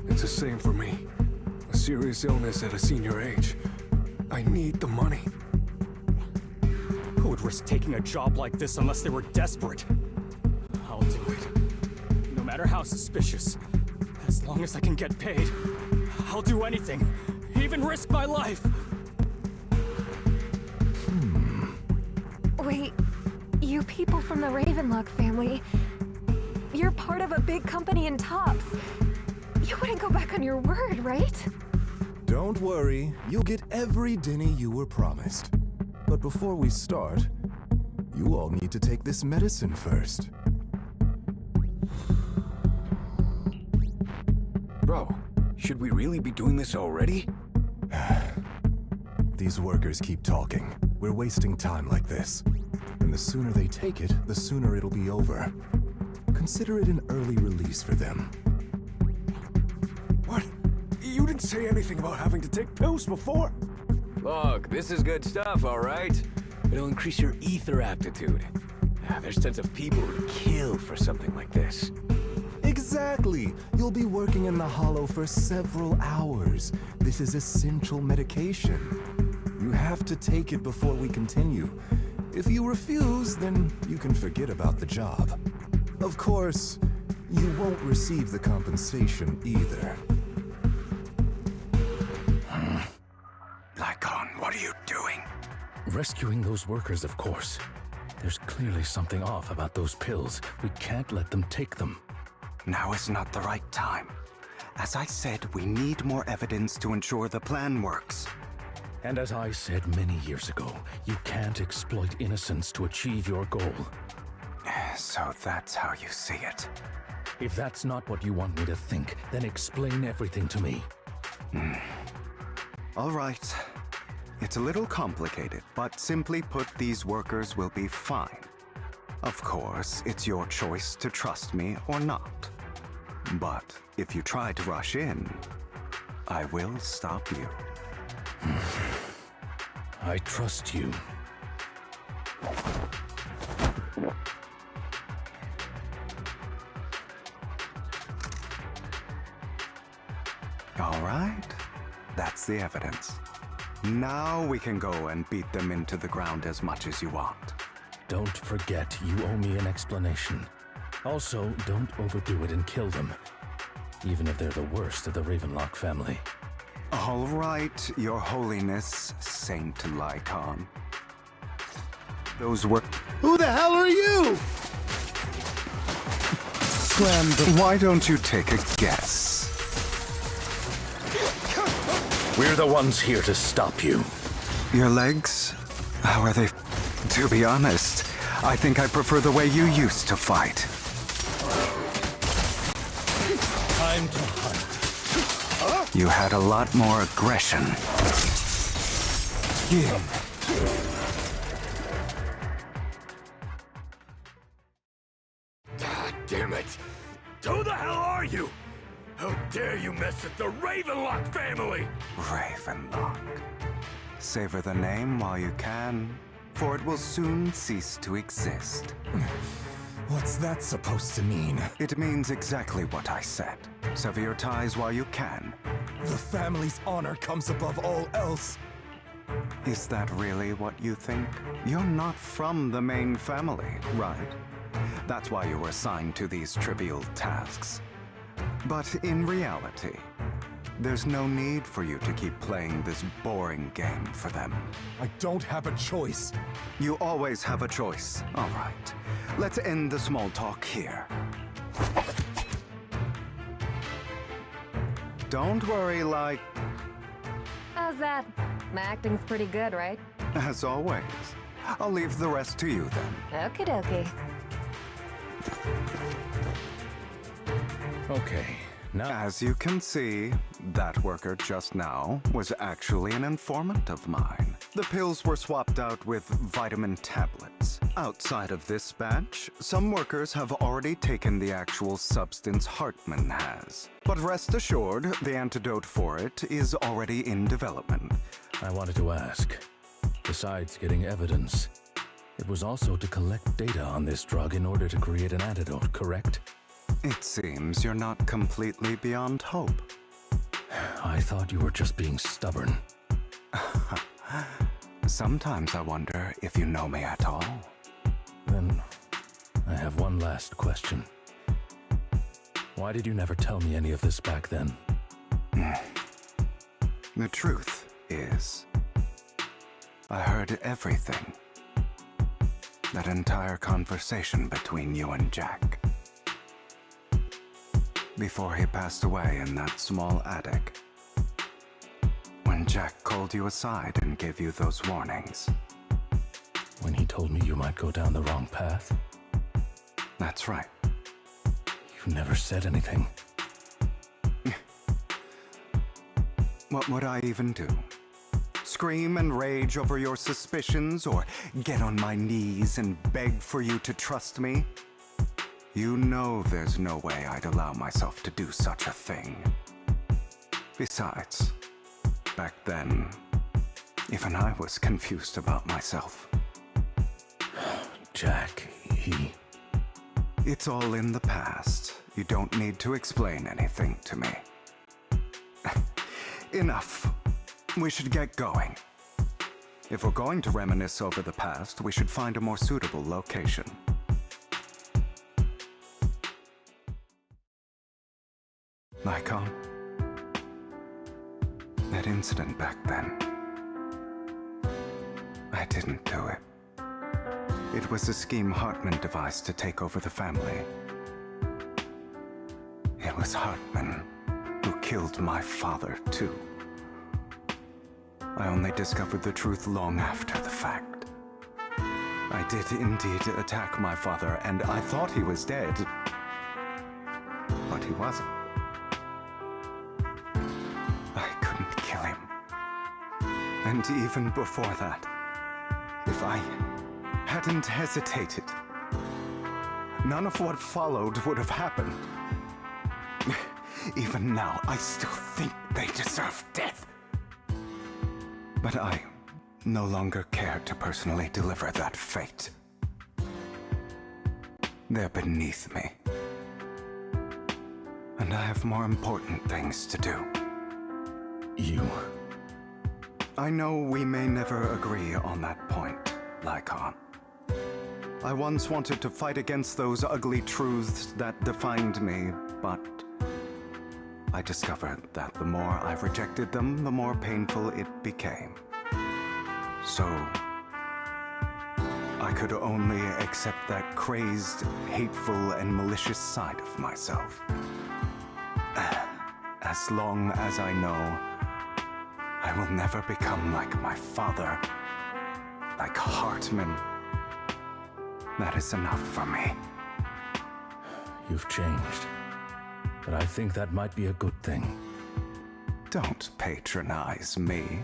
It's the same for me. A serious illness at a senior age. I need the money. Who would risk taking a job like this unless they were desperate? I'll do it. No matter how suspicious. As long as I can get paid, I'll do anything. Even risk my life. Wait, you people from the Ravenlock family, you're part of a big company in Tops. You wouldn't go back on your word, right? Don't worry, you'll get every denny you were promised. But before we start, you all need to take this medicine first. Bro, should we really be doing this already? These workers keep talking. We're wasting time like this. And the sooner they take it, the sooner it'll be over. Consider it an early release for them. What? You didn't say anything about having to take pills before. Look, this is good stuff, all right? It'll increase your ether aptitude. There's tons of people who'd kill for something like this. Exactly! You'll be working in the Hollow for several hours. This is essential medication. You have to take it before we continue. If you refuse, then you can forget about the job. Of course, you won't receive the compensation either. Lycon, what are you doing? Rescuing those workers, of course. There's clearly something off about those pills. We can't let them take them. Now is not the right time. As I said, we need more evidence to ensure the plan works. And as I said many years ago, you can't exploit innocence to achieve your goal. So that's how you see it. If that's not what you want me to think, then explain everything to me. All right. It's a little complicated, but simply put, these workers will be fine. Of course, it's your choice to trust me or not. But if you try to rush in, I will stop you. I trust you. All right. That's the evidence. Now we can go and beat them into the ground as much as you want. Don't forget, you owe me an explanation. Also, don't overdo it and kill them, even if they're the worst of the Ravenlock family. All right, Your Holiness, Saint Lycon. Those were... Who the hell are you? Why don't you take a guess? We're the ones here to stop you. Your legs? How are they? To be honest, I think I prefer the way you used to fight. Time to hunt. You had a lot more aggression. Yeah. God damn it! Who the hell are you? How dare you mess with the Ravenlock family? Ravenlock. Savor the name while you can, for it will soon cease to exist. What's that supposed to mean? It means exactly what I said. Sever your ties while you can. The family's honor comes above all else. Is that really what you think? You're not from the main family, right? That's why you were assigned to these trivial tasks. But in reality, there's no need for you to keep playing this boring game for them. I don't have a choice. You always have a choice. All right. Let's end the small talk here. Don't worry, like... How's that? My acting's pretty good, right? As always. I'll leave the rest to you then. Okie dokie. Okay, now... As you can see, that worker just now was actually an informant of mine. The pills were swapped out with vitamin tablets. Outside of this batch, some workers have already taken the actual substance Hartman has. But rest assured, the antidote for it is already in development. I wanted to ask, besides getting evidence, it was also to collect data on this drug in order to create an antidote, correct? It seems you're not completely beyond hope. I thought you were just being stubborn. Sometimes I wonder if you know me at all. Then, I have one last question. Why did you never tell me any of this back then? The truth is, I heard everything. That entire conversation between you and Jack. Before he passed away in that small attic. When Jack called you aside and gave you those warnings. When he told me you might go down the wrong path? That's right. You never said anything. What would I even do? Scream and rage over your suspicions, or get on my knees and beg for you to trust me? You know there's no way I'd allow myself to do such a thing. Besides, back then, even I was confused about myself. Jack, he... It's all in the past. You don't need to explain anything to me. Enough. We should get going. If we're going to reminisce over the past, we should find a more suitable location. Lycon, that incident back then, I didn't do it. It was a scheme Hartman devised to take over the family. It was Hartman who killed my father, too. I only discovered the truth long after the fact. I did indeed attack my father, and I thought he was dead. he wasn't. I couldn't kill him. And even before that, if I hadn't hesitated, none of what followed would have happened. Even now, I still think they deserve death. But I no longer care to personally deliver that fate. They're beneath me. And I have more important things to do. You... I know we may never agree on that point, Lycon. I once wanted to fight against those ugly truths that defined me, but I discovered that the more I rejected them, the more painful it became. So I could only accept that crazed, hateful, and malicious side of myself. As long as I know I will never become like my father, like Hartman, that is enough for me. You've changed, but I think that might be a good thing. Don't patronize me.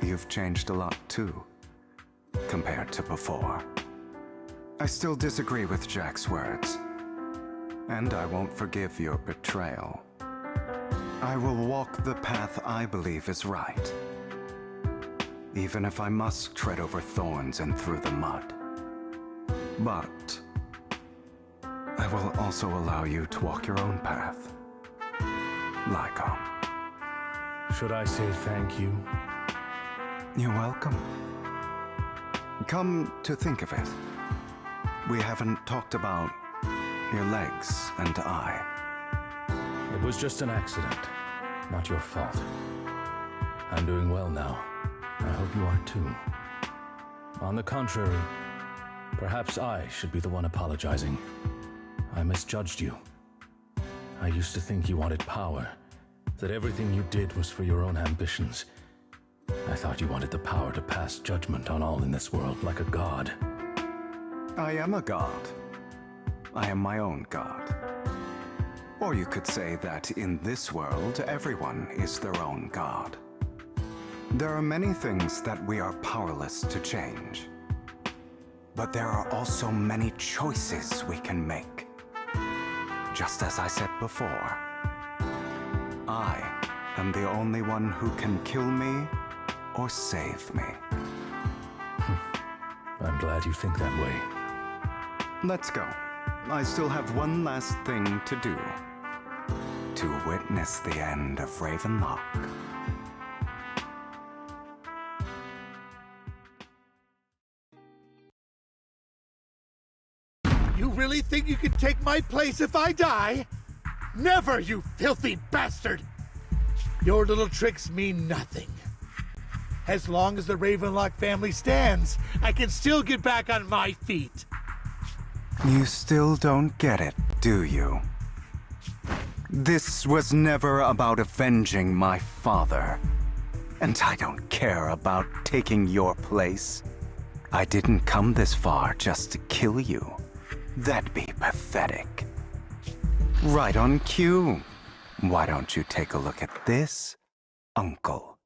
You've changed a lot too, compared to before. I still disagree with Jack's words, and I won't forgive your betrayal. I will walk the path I believe is right, even if I must tread over thorns and through the mud. But I will also allow you to walk your own path, Lycon. Should I say thank you? You're welcome. Come to think of it, we haven't talked about your legs and eye. It was just an accident, not your fault. I'm doing well now. I hope you are too. On the contrary, perhaps I should be the one apologizing. I misjudged you. I used to think you wanted power, that everything you did was for your own ambitions. I thought you wanted the power to pass judgment on all in this world like a god. I am a god. I am my own god. Or you could say that in this world, everyone is their own god. There are many things that we are powerless to change. But there are also many choices we can make. Just as I said before, I am the only one who can kill me or save me. I'm glad you think that way. Let's go. I still have one last thing to do. To witness the end of Ravenlock. You really think you can take my place if I die? Never, you filthy bastard! Your little tricks mean nothing. As long as the Ravenlock family stands, I can still get back on my feet. You still don't get it, do you? This was never about avenging my father. And I don't care about taking your place. I didn't come this far just to kill you. That'd be pathetic. Right on cue. Why don't you take a look at this, Uncle?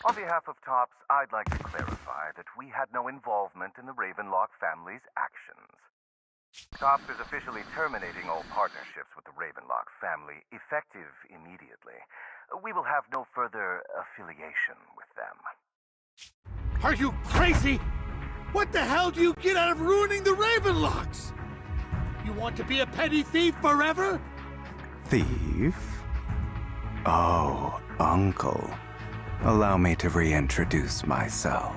On behalf of TOPS, I'd like to clarify that we had no involvement in the Ravenlock family's actions. TOPS is officially terminating all partnerships with the Ravenlock family, effective immediately. We will have no further affiliation with them. Are you crazy? What the hell do you get out of ruining the Ravenlocks? You want to be a petty thief forever? Thief? Oh, Uncle. Allow me to reintroduce myself.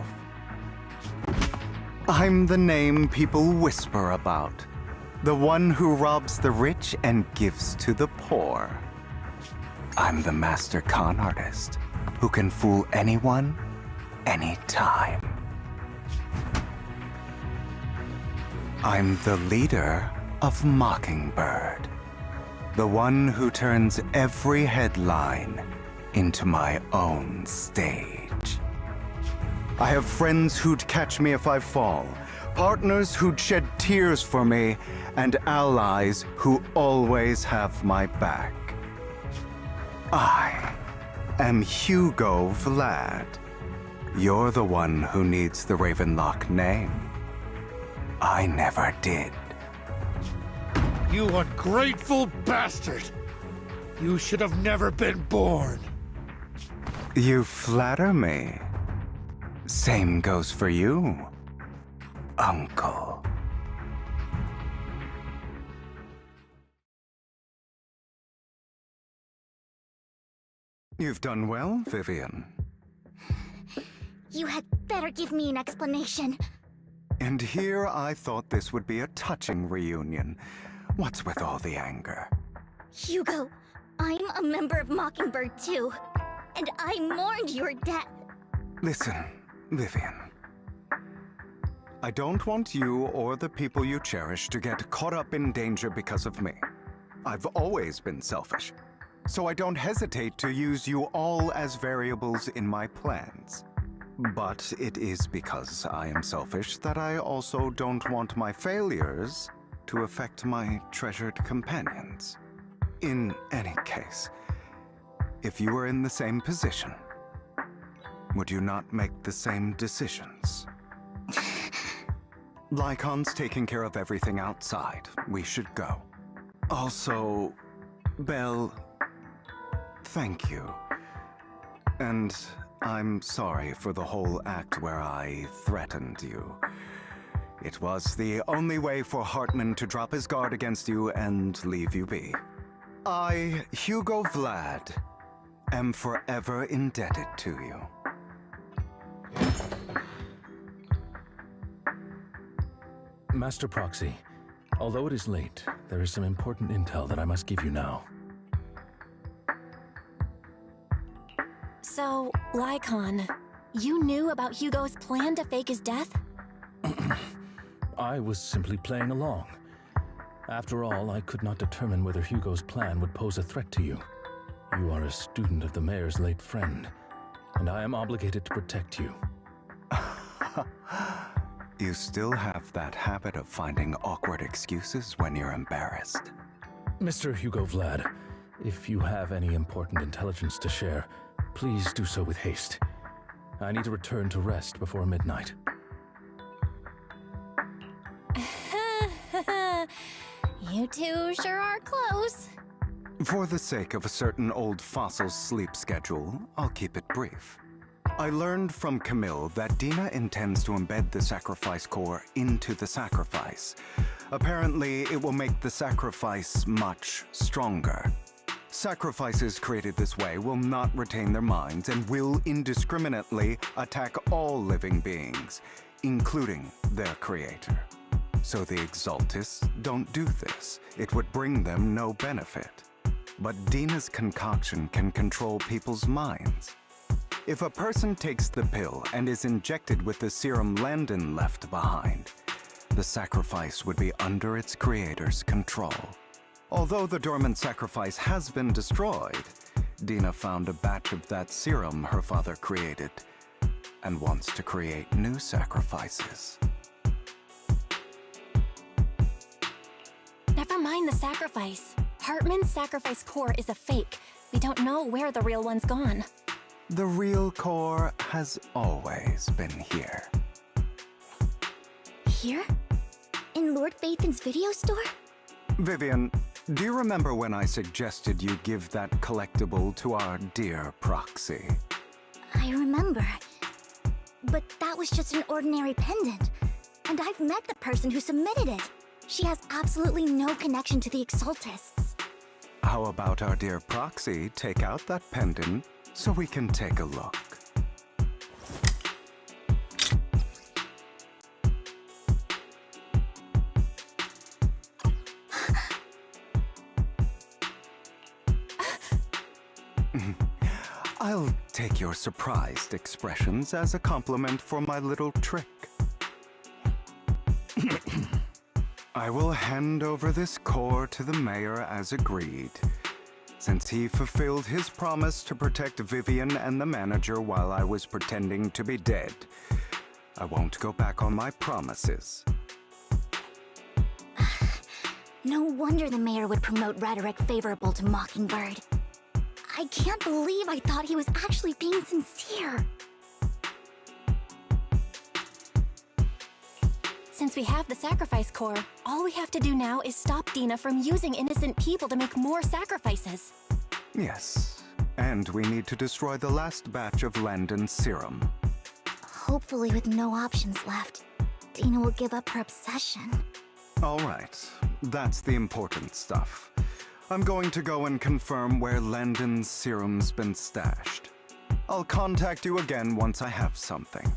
I'm the name people whisper about. The one who robs the rich and gives to the poor. I'm the master con artist who can fool anyone, anytime. I'm the leader of Mockingbird. The one who turns every headline into my own stage. I have friends who'd catch me if I fall, Partners who'd shed tears for me, and allies who always have my back. I am Hugo Vlad. You're the one who needs the Ravenlock name. I never did. You ungrateful bastard! You should have never been born. You flatter me. Same goes for you, Uncle. You've done well, Vivian. You had better give me an explanation. And here I thought this would be a touching reunion. What's with all the anger? Hugo, I'm a member of Mockingbird too, and I mourned your death. Listen, Vivian. I don't want you or the people you cherish to get caught up in danger because of me. I've always been selfish, so I don't hesitate to use you all as variables in my plans. But it is because I am selfish that I also don't want my failures to affect my treasured companions. In any case, if you were in the same position, would you not make the same decisions? Lycon's taking care of everything outside. We should go. Also, Belle, thank you. And I'm sorry for the whole act where I threatened you. It was the only way for Hartman to drop his guard against you and leave you be. I, Hugo Vlad, am forever indebted to you. Master Proxy, although it is late, there is some important intel that I must give you now. So, Lycon, you knew about Hugo's plan to fake his death? I was simply playing along. After all, I could not determine whether Hugo's plan would pose a threat to you. You are a student of the Mayor's late friend, and I am obligated to protect you. You still have that habit of finding awkward excuses when you're embarrassed. Mr. Hugo Vlad, if you have any important intelligence to share, please do so with haste. I need to return to rest before midnight. You two sure are close. For the sake of a certain old fossil's sleep schedule, I'll keep it brief. I learned from Camille that Dina intends to embed the sacrifice core into the sacrifice. Apparently, it will make the sacrifice much stronger. Sacrifices created this way will not retain their minds and will indiscriminately attack all living beings, including their creator. So the Exaltists don't do this. It would bring them no benefit. But Dina's concoction can control people's minds. If a person takes the pill and is injected with the serum Landon left behind, the sacrifice would be under its creator's control. Although the dormant sacrifice has been destroyed, Dina found a batch of that serum her father created and wants to create new sacrifices. Never mind the sacrifice. Hartman's sacrifice core is a fake. We don't know where the real one's gone. The real core has always been here. Here? In Lord Phaethon's video store? Vivian, do you remember when I suggested you give that collectible to our dear Proxy? I remember. But that was just an ordinary pendant. And I've met the person who submitted it. She has absolutely no connection to the Exaltists. How about our dear Proxy take out that pendant so we can take a look? I'll take your surprised expressions as a compliment for my little trick. I will hand over this core to the mayor as agreed, since he fulfilled his promise to protect Vivian and the manager while I was pretending to be dead. I won't go back on my promises. No wonder the mayor would promote rhetoric favorable to Mockingbird. I can't believe I thought he was actually being sincere. Since we have the sacrifice core, all we have to do now is stop Dina from using innocent people to make more sacrifices. Yes, and we need to destroy the last batch of Landon's serum. Hopefully with no options left, Dina will give up her obsession. All right, that's the important stuff. I'm going to go and confirm where Landon's serum's been stashed. I'll contact you again once I have something.